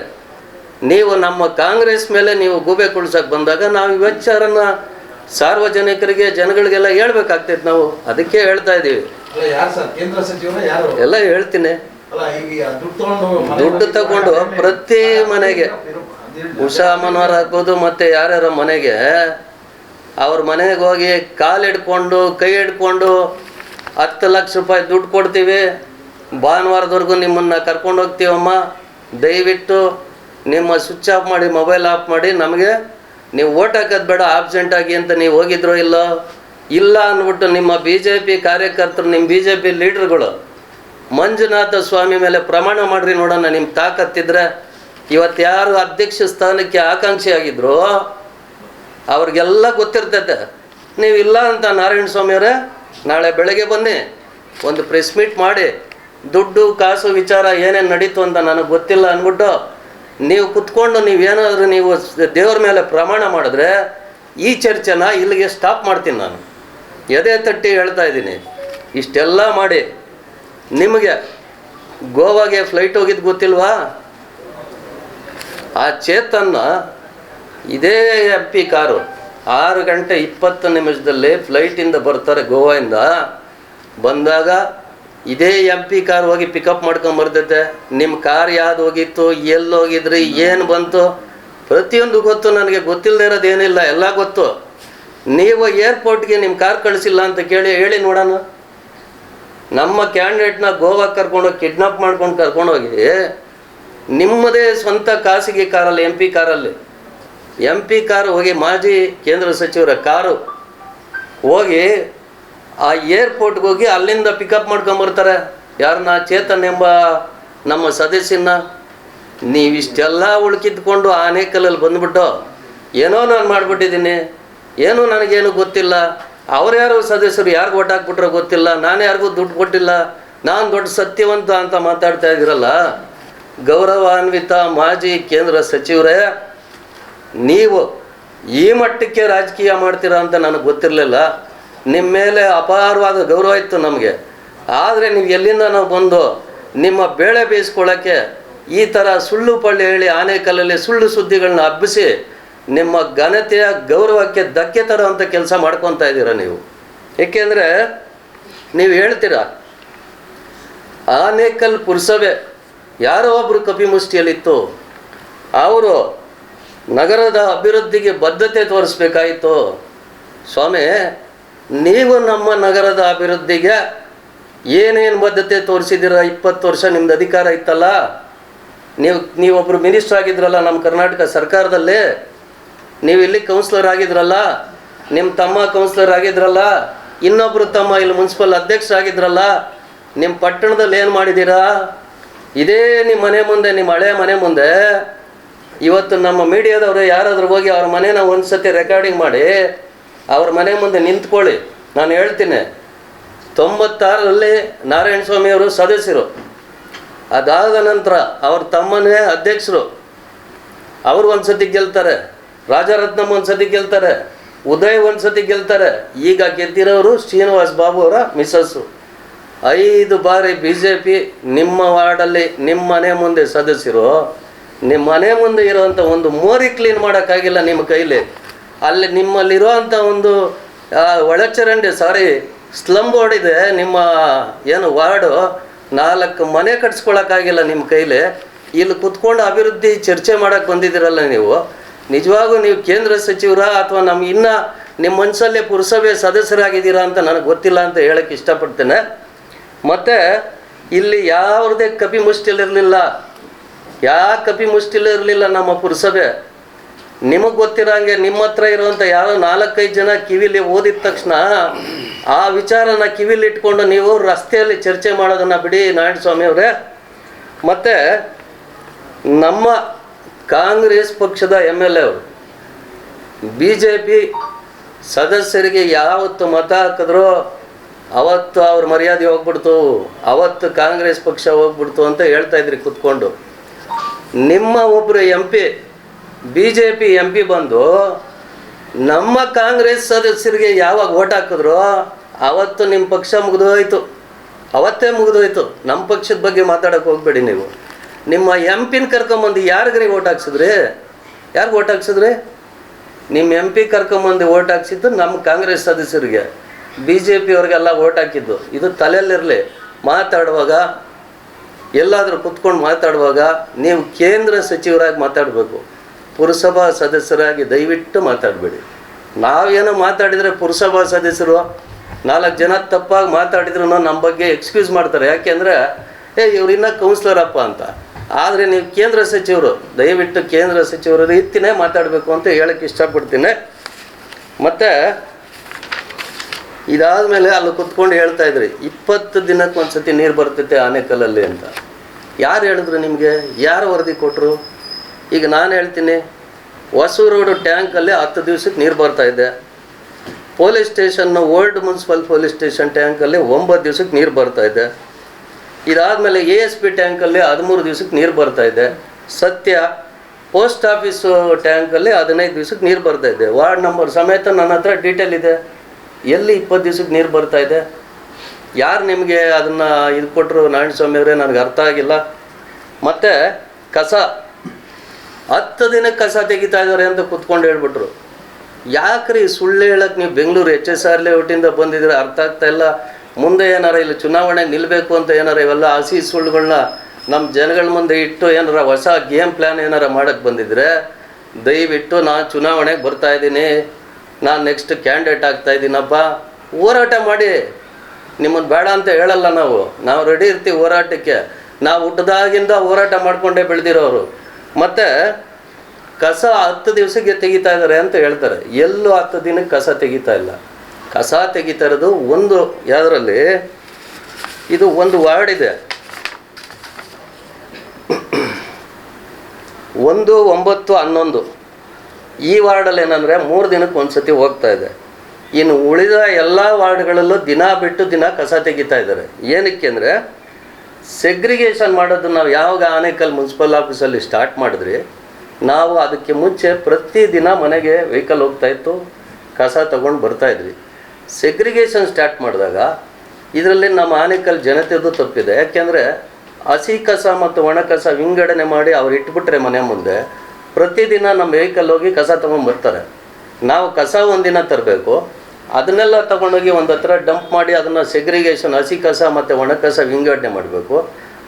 ನೀವು ನಮ್ಮ ಕಾಂಗ್ರೆಸ್ ಮೇಲೆ ನೀವು ಗೂಬೆ ಕುಳ್ಸಕ್ಕೆ ಬಂದಾಗ ನಾವು ಈ ವಿಚಾರನ ಸಾರ್ವಜನಿಕರಿಗೆ, ಜನಗಳಿಗೆಲ್ಲ ಹೇಳ್ಬೇಕಾಗ್ತೈತೆ. ನಾವು ಅದಕ್ಕೆ ಹೇಳ್ತಾ ಇದ್ದೀವಿ. ಎಲ್ಲ ಹೇಳ್ತೀನಿ. ದುಡ್ಡು ತಗೊಂಡು ಪ್ರತಿ ಮನೆಗೆ ಉಷಾ ಮನೋಹರ್ ಆಗ್ಬೋದು, ಮತ್ತು ಯಾರ್ಯಾರ ಮನೆಗೆ ಅವ್ರ ಮನೆಗೆ ಹೋಗಿ ಕಾಲು ಹಿಡ್ಕೊಂಡು ಕೈ ಹಿಡ್ಕೊಂಡು 10 ಲಕ್ಷ ರೂಪಾಯಿ ದುಡ್ಡು ಕೊಡ್ತೀವಿ, ಭಾನುವಾರದವರೆಗೂ ನಿಮ್ಮನ್ನು ಕರ್ಕೊಂಡು ಹೋಗ್ತೀವಮ್ಮ, ದಯವಿಟ್ಟು ನಿಮ್ಮ ಸ್ವಿಚ್ ಆಫ್ ಮಾಡಿ, ಮೊಬೈಲ್ ಆಫ್ ಮಾಡಿ, ನಮಗೆ ನೀವು ಓಟ್ ಹಾಕೋದು ಬೇಡ, ಆಬ್ಸೆಂಟ್ ಆಗಿ ಅಂತ ನೀವು ಹೋಗಿದ್ರೋ ಇಲ್ಲೋ? ಇಲ್ಲ ಅಂದ್ಬಿಟ್ಟು ನಿಮ್ಮ BJP ಕಾರ್ಯಕರ್ತರು, ನಿಮ್ಮ BJP ಲೀಡ್ರುಗಳು ಮಂಜುನಾಥ ಸ್ವಾಮಿ ಮೇಲೆ ಪ್ರಮಾಣ ಮಾಡಿರಿ ನೋಡೋಣ. ನಿಮ್ಮ ತಾಕತ್ತಿದ್ರೆ ಇವತ್ತು ಯಾರು ಅಧ್ಯಕ್ಷ ಸ್ಥಾನಕ್ಕೆ ಆಕಾಂಕ್ಷಿ ಆಗಿದ್ರು ಅವ್ರಿಗೆಲ್ಲ ಗೊತ್ತಿರ್ತೈತೆ. ನೀವು ಇಲ್ಲ ಅಂತ ನಾರಾಯಣ ಸ್ವಾಮಿಯವರೇ, ನಾಳೆ ಬೆಳಗ್ಗೆ ಬನ್ನಿ, ಒಂದು ಪ್ರೆಸ್ ಮೀಟ್ ಮಾಡಿ, ದುಡ್ಡು ಕಾಸು ವಿಚಾರ ಏನೇನು ನಡೀತು ಅಂತ ನನಗೆ ಗೊತ್ತಿಲ್ಲ ಅಂದ್ಬಿಟ್ಟು ನೀವು ಕುತ್ಕೊಂಡು ನೀವೇನಾದರೂ ನೀವು ದೇವ್ರ ಮೇಲೆ ಪ್ರಮಾಣ ಮಾಡಿದ್ರೆ ಈ ಚರ್ಚೆನ ಇಲ್ಲಿಗೆ ಸ್ಟಾಪ್ ಮಾಡ್ತೀನಿ. ನಾನು ಎದೆ ತಟ್ಟಿ ಹೇಳ್ತಾ ಇದ್ದೀನಿ. ಇಷ್ಟೆಲ್ಲ ಮಾಡಿ ನಿಮಗೆ ಗೋವಾಗೆ ಫ್ಲೈಟ್ ಹೋಗಿದ್ದು ಗೊತ್ತಿಲ್ವಾ? ಆ ಚೇತನ್ನ ಇದೇ MP ಕಾರು 6 ಗಂಟೆ 20 ನಿಮಿಷದಲ್ಲಿ ಫ್ಲೈಟಿಂದ ಬರ್ತಾರೆ ಗೋವಾದಿಂದ. ಬಂದಾಗ ಇದೇ MP ಕಾರ್ ಹೋಗಿ ಪಿಕಪ್ ಮಾಡ್ಕೊಂಬರ್ತೈತೆ. ನಿಮ್ಮ ಕಾರ್ ಯಾವ್ದು ಹೋಗಿತ್ತು, ಎಲ್ಲಿ ಹೋಗಿದ್ರಿ, ಏನು ಬಂತು, ಪ್ರತಿಯೊಂದು ಗೊತ್ತು. ನನಗೆ ಗೊತ್ತಿಲ್ಲದೆ ಇರೋದು ಏನಿಲ್ಲ, ಎಲ್ಲ ಗೊತ್ತು. ನೀವು ಏರ್ಪೋರ್ಟ್ಗೆ ನಿಮ್ಮ ಕಾರ್ ಕಳಿಸಿಲ್ಲ ಅಂತ ಹೇಳಿ ನೋಡೋಣ. ನಮ್ಮ ಕ್ಯಾಂಡಿಡೇಟ್ನ ಗೋವಾಕ್ಕೆ ಕರ್ಕೊಂಡೋಗಿ ಕಿಡ್ನಾಪ್ ಮಾಡ್ಕೊಂಡು ಕರ್ಕೊಂಡೋಗಿ ನಿಮ್ಮದೇ ಸ್ವಂತ ಖಾಸಗಿ ಕಾರಲ್ಲಿ, MP ಕಾರು ಹೋಗಿ, ಮಾಜಿ ಕೇಂದ್ರ ಸಚಿವರ ಕಾರು ಹೋಗಿ ಆ ಏರ್ಪೋರ್ಟ್ಗೆ ಹೋಗಿ ಅಲ್ಲಿಂದ ಪಿಕಪ್ ಮಾಡ್ಕೊಂಬರ್ತಾರೆ. ಯಾರನ್ನ? ಚೇತನ್ ಎಂಬ ನಮ್ಮ ಸದಸ್ಯನ. ನೀವಿಷ್ಟೆಲ್ಲ ಉಳ್ಕಿದ್ಕೊಂಡು ಆನೇಕಲ್ಲಲ್ಲಿ ಬಂದ್ಬಿಟ್ಟು ಏನೋ ನಾನು ಮಾಡಿಬಿಟ್ಟಿದ್ದೀನಿ, ಏನೂ ನನಗೇನು ಗೊತ್ತಿಲ್ಲ, ಅವ್ರು ಯಾರು ಸದಸ್ಯರು ಯಾರಿಗೂ ಓಟ್ ಹಾಕ್ಬಿಟ್ರೋ ಗೊತ್ತಿಲ್ಲ, ನಾನು ಯಾರಿಗೂ ದುಡ್ಡು ಕೊಟ್ಟಿಲ್ಲ, ನಾನು ದೊಡ್ಡ ಸತ್ಯವಂತ ಅಂತ ಮಾತಾಡ್ತಾ ಇದ್ದೀರಲ್ಲ. ಗೌರವಾನ್ವಿತ ಮಾಜಿ ಕೇಂದ್ರ ಸಚಿವರೇ, ನೀವು ಈ ಮಟ್ಟಕ್ಕೆ ರಾಜಕೀಯ ಮಾಡ್ತೀರಾ ಅಂತ ನನಗೆ ಗೊತ್ತಿರಲಿಲ್ಲ. ನಿಮ್ಮ ಮೇಲೆ ಅಪಾರವಾದ ಗೌರವ ಇತ್ತು ನಮಗೆ. ಆದರೆ ನೀವು ಎಲ್ಲಿಂದ ನಾವು ಬಂದು ನಿಮ್ಮ ಬೇಳೆ ಬೇಯಿಸ್ಕೊಳ್ಳೋಕ್ಕೆ ಈ ಥರ ಸುಳ್ಳು ಪಳ್ಳಿ ಹೇಳಿ ಆನೇಕಲ್ಲಲ್ಲಿ ಸುಳ್ಳು ಸುದ್ದಿಗಳನ್ನ ಹಬ್ಬಿಸಿ ನಿಮ್ಮ ಘನತೆಯ ಗೌರವಕ್ಕೆ ಧಕ್ಕೆ ತರುವಂಥ ಕೆಲಸ ಮಾಡ್ಕೊತಾ ಇದ್ದೀರಾ ನೀವು. ಏಕೆಂದರೆ ನೀವು ಹೇಳ್ತೀರಾ ಆನೇಕಲ್ ಪುರಸಭೆ ಯಾರೋ ಒಬ್ಬರು ಕಪಿಮುಷ್ಟಿಯಲ್ಲಿತ್ತು, ಅವರು ನಗರದ ಅಭಿವೃದ್ಧಿಗೆ ಬದ್ಧತೆ ತೋರಿಸ್ಬೇಕಾಯಿತು. ಸ್ವಾಮಿ, ನೀವು ನಮ್ಮ ನಗರದ ಅಭಿವೃದ್ಧಿಗೆ ಏನೇನು ಬದ್ಧತೆ ತೋರಿಸಿದ್ದೀರ? 20 ವರ್ಷ ನಿಮ್ಮದು ಅಧಿಕಾರ ಇತ್ತಲ್ಲ, ನೀವೊಬ್ಬರು ಮಿನಿಸ್ಟರ್ ಆಗಿದ್ರಲ್ಲ ನಮ್ಮ ಕರ್ನಾಟಕ ಸರ್ಕಾರದಲ್ಲಿ, ನೀವು ಇಲ್ಲಿ ಕೌನ್ಸಿಲರ್ ಆಗಿದ್ರಲ್ಲ, ನಿಮ್ಮ ತಮ್ಮ ಕೌನ್ಸಿಲರ್ ಆಗಿದ್ರಲ್ಲ, ಇನ್ನೊಬ್ಬರು ತಮ್ಮ ಇಲ್ಲಿ ಮುನ್ಸಿಪಲ್ ಅಧ್ಯಕ್ಷರಾಗಿದ್ರಲ್ಲ, ನಿಮ್ಮ ಪಟ್ಟಣದಲ್ಲಿ ಏನು ಮಾಡಿದ್ದೀರಾ? ಇದೇ ನಿಮ್ಮ ಮನೆ ಮುಂದೆ, ನಿಮ್ಮ ಹಳೆ ಮನೆ ಮುಂದೆ ಇವತ್ತು ನಮ್ಮ ಮೀಡಿಯಾದವರು ಯಾರಾದರೂ ಹೋಗಿ ಅವ್ರ ಮನೇನ ಒಂದು ಸತಿ ರೆಕಾರ್ಡಿಂಗ್ ಮಾಡಿ ಅವ್ರ ಮನೆ ಮುಂದೆ ನಿಂತ್ಕೊಳ್ಳಿ. ನಾನು ಹೇಳ್ತೀನಿ, 96ರಲ್ಲಿ ನಾರಾಯಣ ಸ್ವಾಮಿಯವರು ಸದಸ್ಯರು, ಅದಾದ ನಂತರ ಅವ್ರ ತಮ್ಮನೇ ಅಧ್ಯಕ್ಷರು, ಅವರು ಒಂದು ಸತಿ ಗೆಲ್ತಾರೆ, ರಾಜರತ್ನಮ್ ಒಂದು ಸತಿ ಗೆಲ್ತಾರೆ, ಉದಯ್ ಒಂದು ಸತಿ ಗೆಲ್ತಾರೆ. ಈಗ ಗೆದ್ದಿರೋರು ಶ್ರೀನಿವಾಸ್ ಬಾಬು ಅವರ ಮಿಸಸ್ಸು. 5 ಬಾರಿ BJP ನಿಮ್ಮ ವಾರ್ಡಲ್ಲಿ ನಿಮ್ಮ ಮನೆ ಮುಂದೆ ಸದಸ್ಯರು. ನಿಮ್ಮ ಮನೆ ಮುಂದೆ ಇರೋವಂಥ ಒಂದು ಮೋರಿ ಕ್ಲೀನ್ ಮಾಡೋಕ್ಕಾಗಿಲ್ಲ ನಿಮ್ಮ ಕೈಲಿ. ಅಲ್ಲಿ ನಿಮ್ಮಲ್ಲಿರುವಂಥ ಒಂದು ಒಳಚರಂಡಿ ಸ್ಲಮ್ ಬೋರ್ಡ್ ಇದೆ ನಿಮ್ಮ ಏನು ವಾರ್ಡು, 4 ಮನೆ ಕಟ್ಸ್ಕೊಳಕ್ಕಾಗಿಲ್ಲ ನಿಮ್ಮ ಕೈಲಿ. ಇಲ್ಲಿ ಕುತ್ಕೊಂಡು ಅಭಿವೃದ್ಧಿ ಚರ್ಚೆ ಮಾಡೋಕ್ಕೆ ಬಂದಿದ್ದೀರಲ್ಲ ನೀವು. ನಿಜವಾಗೂ ನೀವು ಕೇಂದ್ರ ಸಚಿವರ ಅಥವಾ ನಮ್ಮ ಇನ್ನೂ ನಿಮ್ಮ ಮನಸ್ಸಲ್ಲೇ ಪುರಸಭೆ ಸದಸ್ಯರಾಗಿದ್ದೀರಾ ಅಂತ ನನಗೆ ಗೊತ್ತಿಲ್ಲ ಅಂತ ಹೇಳಕ್ಕೆ ಇಷ್ಟಪಡ್ತೇನೆ. ಮತ್ತು ಇಲ್ಲಿ ಯಾವುದೇ ಕಪಿ ಮುಷ್ಟಿಲಿರಲಿಲ್ಲ, ಕಪಿ ಮುಷ್ಟಿಲಿರಲಿಲ್ಲ ನಮ್ಮ ಪುರಸಭೆ. ನಿಮಗೆ ಗೊತ್ತಿರೋಂಗೆ ನಿಮ್ಮ ಹತ್ರ ಇರುವಂಥ ಯಾರೋ 4-5 ಜನ ಕಿವಿಲಿ ಓದಿದ ತಕ್ಷಣ ಆ ವಿಚಾರನ ಕಿವಿಲಿ ಇಟ್ಕೊಂಡು ನೀವು ರಸ್ತೆಯಲ್ಲಿ ಚರ್ಚೆ ಮಾಡೋದನ್ನು ಬಿಡಿ ನಾರಾಯಣಸ್ವಾಮಿ ಅವರೇ. ಮತ್ತು ನಮ್ಮ ಕಾಂಗ್ರೆಸ್ ಪಕ್ಷದ MLA ಅವರು BJP ಸದಸ್ಯರಿಗೆ ಯಾವತ್ತು ಮತ ಹಾಕಿದ್ರೋ ಅವತ್ತು ಅವ್ರ ಮರ್ಯಾದೆ ಹೋಗ್ಬಿಡ್ತು, ಅವತ್ತು ಕಾಂಗ್ರೆಸ್ ಪಕ್ಷ ಹೋಗ್ಬಿಡ್ತು ಅಂತ ಹೇಳ್ತಾ ಇದ್ರಿ ಕೂತ್ಕೊಂಡು. ನಿಮ್ಮ ಒಬ್ಬರು MP BJP MP ಬಂದು ನಮ್ಮ ಕಾಂಗ್ರೆಸ್ ಸದಸ್ಯರಿಗೆ ಯಾವಾಗ ಓಟ್ ಹಾಕಿದ್ರೋ ಅವತ್ತು ನಿಮ್ಮ ಪಕ್ಷ ಮುಗಿದೋಯ್ತು, ಅವತ್ತೇ ಮುಗಿದೋಯ್ತು. ನಮ್ಮ ಪಕ್ಷದ ಬಗ್ಗೆ ಮಾತಾಡೋಕೆ ಹೋಗ್ಬೇಡಿ ನೀವು. ನಿಮ್ಮ MP ಕರ್ಕೊಂಬಂದು ಯಾರಿಗ್ರಿ ಓಟ್ ಹಾಕ್ಸಿದ್ರಿ? ಯಾರಿಗೆ ಓಟ್ ಹಾಕ್ಸಿದ್ರಿ? ನಿಮ್ಮ MP ಕರ್ಕೊಂಬಂದು ಓಟ್ ಹಾಕ್ಸಿದ್ದು ನಮ್ಮ ಕಾಂಗ್ರೆಸ್ ಸದಸ್ಯರಿಗೆ, BJP ಅವ್ರಿಗೆಲ್ಲ ಓಟ್ ಹಾಕಿದ್ದು. ಇದು ತಲೆಯಲ್ಲಿರಲಿ. ಮಾತಾಡುವಾಗ ಎಲ್ಲಾದರೂ ಕುತ್ಕೊಂಡು ಮಾತಾಡುವಾಗ ನೀವು ಕೇಂದ್ರ ಸಚಿವರಾಗಿ ಮಾತಾಡಬೇಕು, ಪುರಸಭಾ ಸದಸ್ಯರಾಗಿ ದಯವಿಟ್ಟು ಮಾತಾಡಬೇಡಿ. ನಾವೇನೋ ಮಾತಾಡಿದರೆ ಪುರಸಭಾ ಸದಸ್ಯರು 4 ಜನ ತಪ್ಪಾಗಿ ಮಾತಾಡಿದ್ರು ನಮ್ಮ ಬಗ್ಗೆ ಎಕ್ಸ್ಕ್ಯೂಸ್ ಮಾಡ್ತಾರೆ. ಯಾಕೆಂದರೆ ಇವ್ರು ಇನ್ನೂ ಕೌನ್ಸಿಲರಪ್ಪ ಅಂತ. ಆದರೆ ನೀವು ಕೇಂದ್ರ ಸಚಿವರು, ದಯವಿಟ್ಟು ಕೇಂದ್ರ ಸಚಿವರ ರೀತಿಯೇ ಮಾತಾಡಬೇಕು ಅಂತ ಹೇಳಕ್ಕೆ ಇಷ್ಟಪಡ್ತೀನಿ. ಮತ್ತು ಇದಾದ ಮೇಲೆ ಅಲ್ಲಿ ಕುತ್ಕೊಂಡು ಹೇಳ್ತಾ ಇದ್ರಿ 20 ದಿನಕ್ಕೆ ಒಂದು ಸತಿ ನೀರು ಬರ್ತೈತೆ ಆನೆಕಲ್ಲಲ್ಲಿ ಅಂತ. ಯಾರು ಹೇಳಿದ್ರು ನಿಮಗೆ? ಯಾರು ವರದಿ ಕೊಟ್ಟರು? ಈಗ ನಾನು ಹೇಳ್ತೀನಿ, ಹೊಸೂರೋಡು ಟ್ಯಾಂಕಲ್ಲಿ 10 ದಿವಸಕ್ಕೆ ನೀರು ಬರ್ತಾಯಿದೆ. ಪೊಲೀಸ್ ಸ್ಟೇಷನ್ನ ಓಲ್ಡ್ ಮುನ್ಸಿಪಲ್ ಪೊಲೀಸ್ ಸ್ಟೇಷನ್ ಟ್ಯಾಂಕಲ್ಲಿ 9 ದಿವಸಕ್ಕೆ ನೀರು ಬರ್ತಾಯಿದೆ. ಇದಾದಮೇಲೆ ASP ಟ್ಯಾಂಕಲ್ಲಿ 13 ದಿವಸಕ್ಕೆ ನೀರು ಬರ್ತಾಯಿದೆ. ಸತ್ಯ ಪೋಸ್ಟ್ ಆಫೀಸು ಟ್ಯಾಂಕಲ್ಲಿ 15 ದಿವಸಕ್ಕೆ ನೀರು ಬರ್ತಾಯಿದೆ. ವಾರ್ಡ್ ನಂಬರ್ ಸಮೇತ ನನ್ನ ಹತ್ರ ಡೀಟೇಲ್ ಇದೆ. ಎಲ್ಲಿ 20 ದಿವಸಕ್ಕೆ ನೀರು ಬರ್ತಾಯಿದೆ? ಯಾರು ನಿಮಗೆ ಅದನ್ನು ಇದು ಕೊಟ್ಟರು ನಾರಾಯಣಸ್ವಾಮಿ ಅವರೇ? ನನಗೆ ಅರ್ಥ ಆಗಿಲ್ಲ. ಮತ್ತು ಕಸ 10 ದಿನಕ್ಕೆ ಕಸ ತೆಗಿತಾ ಇದ್ದಾರೆ ಅಂತ ಕೂತ್ಕೊಂಡು ಹೇಳ್ಬಿಟ್ರು. ಯಾಕ್ರಿ ಸುಳ್ಳು ಹೇಳಕ್ಕೆ ನೀವು ಬೆಂಗಳೂರು HSR ಲೇಔಟಿಂದ ಬಂದಿದ್ರೆ? ಅರ್ಥ ಆಗ್ತಾ ಇಲ್ಲ. ಮುಂದೆ ಏನಾರ ಇಲ್ಲಿ ಚುನಾವಣೆಗೆ ನಿಲ್ಲಬೇಕು ಅಂತ ಏನಾರ ಇವೆಲ್ಲ ಹಸಿ ಸುಳ್ಳುಗಳನ್ನ ನಮ್ಮ ಜನಗಳ ಮುಂದೆ ಇಟ್ಟು ಏನಾರ ಹೊಸ ಗೇಮ್ ಪ್ಲ್ಯಾನ್ ಏನಾರ ಮಾಡೋಕ್ಕೆ ಬಂದಿದ್ರೆ ದಯವಿಟ್ಟು ನಾನು ಚುನಾವಣೆಗೆ ಬರ್ತಾಯಿದ್ದೀನಿ, ನಾನು ನೆಕ್ಸ್ಟ್ ಕ್ಯಾಂಡಿಡೇಟ್ ಆಗ್ತಾಯಿದ್ದೀನಪ್ಪ, ಹೋರಾಟ ಮಾಡಿ. ನಿಮ್ಮನ್ನು ಬೇಡ ಅಂತ ಹೇಳಲ್ಲ. ನಾವು ರೆಡಿ ಇರ್ತೀವಿ ಹೋರಾಟಕ್ಕೆ. ನಾವು ಹುಟ್ಟಿದಾಗಿಂದ ಹೋರಾಟ ಮಾಡಿಕೊಂಡೇ ಬೆಳೆದಿರೋರು. ಮತ್ತು ಕಸ 10 ದಿವಸಕ್ಕೆ ತೆಗಿತಾ ಇದ್ದಾರೆ ಅಂತ ಹೇಳ್ತಾರೆ. ಎಲ್ಲೂ 10 ದಿನಕ್ಕೆ ಕಸ ತೆಗಿತಾ ಇಲ್ಲ. ಕಸ ತೆಗಿತಾ ಇರೋದು ಒಂದು ಯಾವುದರಲ್ಲಿ, ಇದು ಒಂದು ವಾರ್ಡ್ ಇದೆ, 1, 9, 11. ಈ ವಾರ್ಡಲ್ಲಿ ಏನಂದರೆ 3 ದಿನಕ್ಕೆ ಒಂದು ಸತಿ ಹೋಗ್ತಾ ಇದೆ. ಇನ್ನು ಉಳಿದ ಎಲ್ಲ ವಾರ್ಡ್ಗಳಲ್ಲೂ ದಿನ ಬಿಟ್ಟು ದಿನ ಕಸ ತೆಗಿತಾ ಇದ್ದಾರೆ. ಏನಕ್ಕೆ ಅಂದರೆ ಸೆಗ್ರಿಗೇಷನ್ ಮಾಡೋದು ನಾವು ಯಾವಾಗ ಆನೇಕಲ್ ಮುನ್ಸಿಪಲ್ ಆಫೀಸಲ್ಲಿ ಸ್ಟಾರ್ಟ್ ಮಾಡಿದ್ರಿ, ನಾವು ಅದಕ್ಕೆ ಮುಂಚೆ ಪ್ರತಿದಿನ ಮನೆಗೆ ವೆಹಿಕಲ್ ಹೋಗ್ತಾಯಿತ್ತು, ಕಸ ತೊಗೊಂಡು ಬರ್ತಾಯಿದ್ವಿ. ಸೆಗ್ರಿಗೇಷನ್ ಸ್ಟಾರ್ಟ್ ಮಾಡಿದಾಗ ಇದರಲ್ಲಿ ನಮ್ಮ ಆನೇಕಲ್ ಜನತೆದು ತಪ್ಪಿದೆ. ಯಾಕೆಂದರೆ ಹಸಿ ಕಸ ಮತ್ತು ಒಣ ಕಸ ವಿಂಗಡಣೆ ಮಾಡಿ ಅವ್ರು ಇಟ್ಬಿಟ್ರೆ ಮನೆ ಮುಂದೆ ಪ್ರತಿದಿನ ನಮ್ಮ ವೆಹಿಕಲ್ ಹೋಗಿ ಕಸ ತೊಗೊಂಡ್ಬರ್ತಾರೆ. ನಾವು ಕಸ ಒಂದಿನ ತರಬೇಕು, ಅದನ್ನೆಲ್ಲ ತೊಗೊಂಡೋಗಿ ಒಂದು ಹತ್ರ ಡಂಪ್ ಮಾಡಿ ಅದನ್ನು ಸೆಗ್ರಿಗೇಷನ್ ಹಸಿ ಕಸ ಮತ್ತು ಒಣ ಕಸ ವಿಂಗಡಣೆ ಮಾಡಬೇಕು.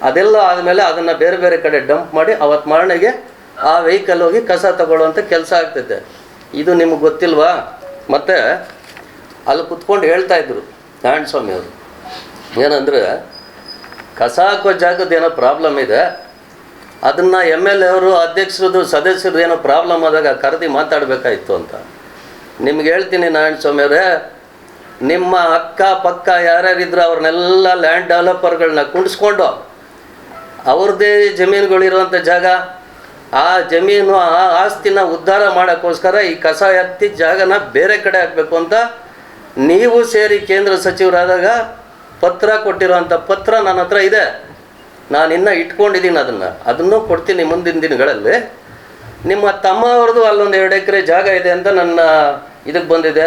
ಅದೆಲ್ಲ ಆದಮೇಲೆ ಅದನ್ನು ಬೇರೆ ಬೇರೆ ಕಡೆ ಡಂಪ್ ಮಾಡಿ ಅವತ್ತು ಮಾರನೆಗೆ ಆ ವೆಹಿಕಲ್ ಹೋಗಿ ಕಸ ತಗೊಳ್ಳೋವಂಥ ಕೆಲಸ ಆಗ್ತೈತೆ. ಇದು ನಿಮಗೆ ಗೊತ್ತಿಲ್ವಾ? ಮತ್ತು ಅಲ್ಲಿ ಕುತ್ಕೊಂಡು ಹೇಳ್ತಾಯಿದ್ರು ನಾರಾಯಣಸ್ವಾಮಿ ಅವರು, ಏನಂದರೆ ಕಸ ಹಾಕೋ ಜಾಗದ ಏನೋ ಪ್ರಾಬ್ಲಮ್ ಇದೆ, ಅದನ್ನು MLA ಅವರು ಅಧ್ಯಕ್ಷರದು ಸದಸ್ಯರದು ಏನೋ ಪ್ರಾಬ್ಲಮ್ ಆದಾಗ ಕರೆದಿ ಮಾತಾಡಬೇಕಾಯಿತು ಅಂತ. ನಿಮ್ಗೆ ಹೇಳ್ತೀನಿ ನಾರಾಯಣಸ್ವಾಮಿ ಅವರೇ, ನಿಮ್ಮ ಅಕ್ಕ ಪಕ್ಕ ಯಾರ್ಯಾರಿದ್ರು ಅವ್ರನ್ನೆಲ್ಲ ಲ್ಯಾಂಡ್ ಡೆವಲಪರ್ಗಳನ್ನ ಕುಂಡಿಸ್ಕೊಂಡು ಅವ್ರದ್ದೇ ಜಮೀನುಗಳಿರುವಂಥ ಜಾಗ, ಆ ಜಮೀನು ಆ ಆಸ್ತಿನ ಉದ್ಧಾರ ಮಾಡೋಕ್ಕೋಸ್ಕರ ಈ ಕಸ ಎತ್ತಿ ಜಾಗನ ಬೇರೆ ಕಡೆ ಹಾಕಬೇಕು ಅಂತ ನೀವು ಸೇರಿ ಕೇಂದ್ರ ಸಚಿವರಾದಾಗ ಪತ್ರ ಕೊಟ್ಟಿರೋಂಥ ಪತ್ರ ನನ್ನ ಹತ್ರ ಇದೆ. ನಾನು ಇನ್ನೂ ಇಟ್ಕೊಂಡಿದ್ದೀನಿ, ಅದನ್ನು ಕೊಡ್ತೀನಿ ಮುಂದಿನ ದಿನಗಳಲ್ಲಿ. ನಿಮ್ಮ ತಮ್ಮ ಅವ್ರದ್ದು ಅಲ್ಲೊಂದು 2 ಎಕರೆ ಜಾಗ ಇದೆ ಅಂತ ನನ್ನ ಇದಕ್ಕೆ ಬಂದಿದೆ.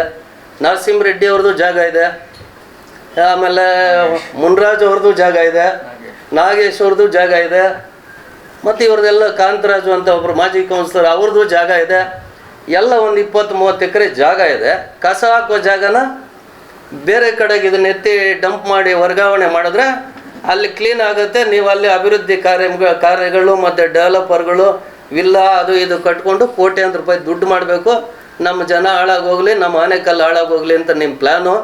ನರಸಿಂಹ ರೆಡ್ಡಿ ಅವ್ರದ್ದು ಜಾಗ ಇದೆ, ಆಮೇಲೆ ಮುನ್ರಾಜ್ ಅವ್ರದ್ದು ಜಾಗ ಇದೆ, ನಾಗೇಶ್ ಅವ್ರದ್ದು ಜಾಗ ಇದೆ, ಮತ್ತು ಇವ್ರದ್ದೆಲ್ಲ ಕಾಂತರಾಜು ಅಂತ ಒಬ್ಬರು ಮಾಜಿ ಕೌನ್ಸಿಲರ್ ಅವ್ರದ್ದು ಜಾಗ ಇದೆ. ಎಲ್ಲ ಒಂದು 20-30 ಎಕರೆ ಜಾಗ ಇದೆ. ಕಸ ಹಾಕೋ ಜಾಗನ ಬೇರೆ ಕಡೆಗೆ ಇದನ್ನ ಎತ್ತಿ ಡಂಪ್ ಮಾಡಿ ವರ್ಗಾವಣೆ ಮಾಡಿದ್ರೆ ಅಲ್ಲಿ ಕ್ಲೀನ್ ಆಗುತ್ತೆ. ನೀವು ಅಲ್ಲಿ ಅಭಿವೃದ್ಧಿ ಕಾರ್ಯಗಳು ಮತ್ತು ಡೆವಲಪರ್ಗಳು ವಿಲ್ಲಾ ಅದು ಇದು ಕಟ್ಕೊಂಡು ಕೋಟ್ಯಾಂತರ ರೂಪಾಯಿ ದುಡ್ಡು ಮಾಡಬೇಕು. ನಮ್ಮ ಜನ ಹಾಳಾಗೋಗ್ಲಿ, ನಮ್ಮ ಆನೆಕಲ್ಲು ಹಾಳಾಗೋಗ್ಲಿ ಅಂತ ನಿಮ್ಮ ಪ್ಲ್ಯಾನು.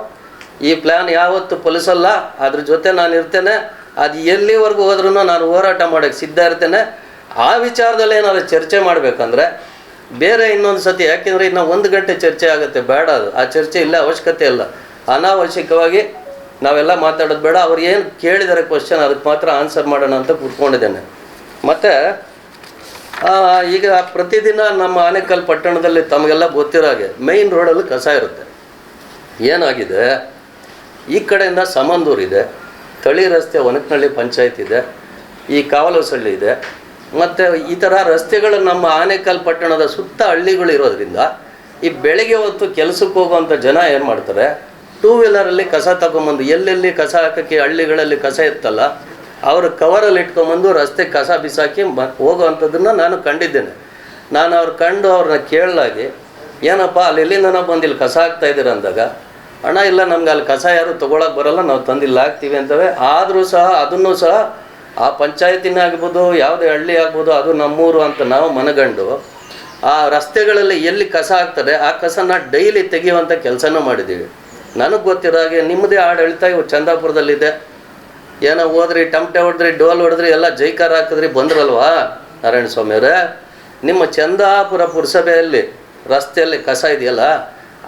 ಈ ಪ್ಲ್ಯಾನ್ ಯಾವತ್ತು ಫಲಿಸಲ್ಲ. ಅದ್ರ ಜೊತೆ ನಾನು ಇರ್ತೇನೆ. ಅದು ಎಲ್ಲಿವರೆಗೂ ಹೋದ್ರೂ ನಾನು ಹೋರಾಟ ಮಾಡೋಕ್ಕೆ ಸಿದ್ಧ ಇರ್ತೇನೆ. ಆ ವಿಚಾರದಲ್ಲಿ ಏನಾದ್ರು ಚರ್ಚೆ ಮಾಡಬೇಕಂದ್ರೆ ಬೇರೆ ಇನ್ನೊಂದು ಸತಿ, ಯಾಕೆಂದರೆ ಇನ್ನು 1 ಗಂಟೆ ಚರ್ಚೆ ಆಗುತ್ತೆ, ಬೇಡ ಅದು. ಆ ಚರ್ಚೆ ಇಲ್ಲ, ಅವಶ್ಯಕತೆ ಇಲ್ಲ. ಅನಾವಶ್ಯಕವಾಗಿ ನಾವೆಲ್ಲ ಮಾತಾಡೋದು ಬೇಡ. ಅವ್ರು ಏನು ಕೇಳಿದ್ದಾರೆ ಕ್ವಶನ್, ಅದಕ್ಕೆ ಮಾತ್ರ ಆನ್ಸರ್ ಮಾಡೋಣ ಅಂತ ಕೂತ್ಕೊಂಡಿದ್ದೇನೆ. ಮತ್ತು ಈಗ ಪ್ರತಿದಿನ ನಮ್ಮ ಆನೇಕಲ್ ಪಟ್ಟಣದಲ್ಲಿ ತಮಗೆಲ್ಲ ಗೊತ್ತಿರೋ ಹಾಗೆ ಮೈನ್ ರೋಡಲ್ಲಿ ಕಸ ಇರುತ್ತೆ. ಏನಾಗಿದೆ, ಈ ಕಡೆಯಿಂದ ಸಮಂದೂರು ಇದೆ, ತಳಿ ರಸ್ತೆ ಒನಕನಹಳ್ಳಿ ಪಂಚಾಯತ್ ಇದೆ, ಈ ಕಾವಲಸಳ್ಳಿ ಇದೆ, ಮತ್ತು ಈ ಥರ ರಸ್ತೆಗಳು ನಮ್ಮ ಆನೇಕಲ್ ಪಟ್ಟಣದ ಸುತ್ತ ಹಳ್ಳಿಗಳು ಇರೋದ್ರಿಂದ ಈ ಬೆಳಗ್ಗೆ ಹೊತ್ತು ಕೆಲಸಕ್ಕೆ ಹೋಗುವಂಥ ಜನ ಏನು ಮಾಡ್ತಾರೆ, 2 ವೀಲರಲ್ಲಿ ಕಸ ತಗೊಂಬಂದು ಎಲ್ಲೆಲ್ಲಿ ಕಸ ಹಾಕೋಕ್ಕೆ ಹಳ್ಳಿಗಳಲ್ಲಿ ಕಸ ಇತ್ತಲ್ಲ ಅವರು ಕವರಲ್ಲಿ ಇಟ್ಕೊಂಬಂದು ರಸ್ತೆ ಕಸ ಬಿಸಾಕಿ ಹೋಗೋವಂಥದ್ದನ್ನು ನಾನು ಕಂಡಿದ್ದೇನೆ. ನಾನು ಕಂಡು ಅವ್ರನ್ನ ಕೇಳಲಾಗಿ, ಏನಪ್ಪ ಅಲ್ಲಿ ಎಲ್ಲಿಂದ ಬಂದಿಲ್ಲಿ ಕಸ ಹಾಕ್ತಾಯಿದ್ದೀರ ಅಂದಾಗ, ಅಣ್ಣ ಇಲ್ಲ ನಮ್ಗೆ ಅಲ್ಲಿ ಕಸ ಯಾರು ತೊಗೊಳಕ್ಕೆ ಬರೋಲ್ಲ, ನಾವು ತಂದಿಲ್ಲ ಹಾಕ್ತೀವಿ ಅಂತವೆ. ಆದರೂ ಸಹ ಅದನ್ನು ಸಹ ಆ ಪಂಚಾಯತಿನ ಆಗ್ಬೋದು, ಯಾವುದೇ ಹಳ್ಳಿ ಆಗ್ಬೋದು, ಅದು ನಮ್ಮೂರು ಅಂತ ನಾವು ಮನಗಂಡು ಆ ರಸ್ತೆಗಳಲ್ಲಿ ಎಲ್ಲಿ ಕಸ ಹಾಕ್ತಾರೆ ಆ ಕಸನ ಡೈಲಿ ತೆಗೆಯುವಂಥ ಕೆಲಸನೂ ಮಾಡಿದ್ದೀವಿ. ನನಗೆ ಗೊತ್ತಿರೋ ಹಾಗೆ ನಿಮ್ಮದೇ ಆಡಳಿತ ಇವು ಚಂದಾಪುರದಲ್ಲಿದೆ. ಏನೋ ಹೋದ್ರಿ, ಟಮಟೆ ಹೊಡೆದ್ರಿ, ಡೋಲ್ ಹೊಡೆದ್ರಿ, ಎಲ್ಲ ಜೈಕಾರ ಹಾಕಿದ್ರಿ, ಬಂದ್ರಲ್ವಾ ನಾರಾಯಣ ಸ್ವಾಮಿಯವರೇ. ನಿಮ್ಮ ಚಂದಾಪುರ ಪುರಸಭೆಯಲ್ಲಿ ರಸ್ತೆಯಲ್ಲಿ ಕಸ ಇದೆಯಲ್ಲ,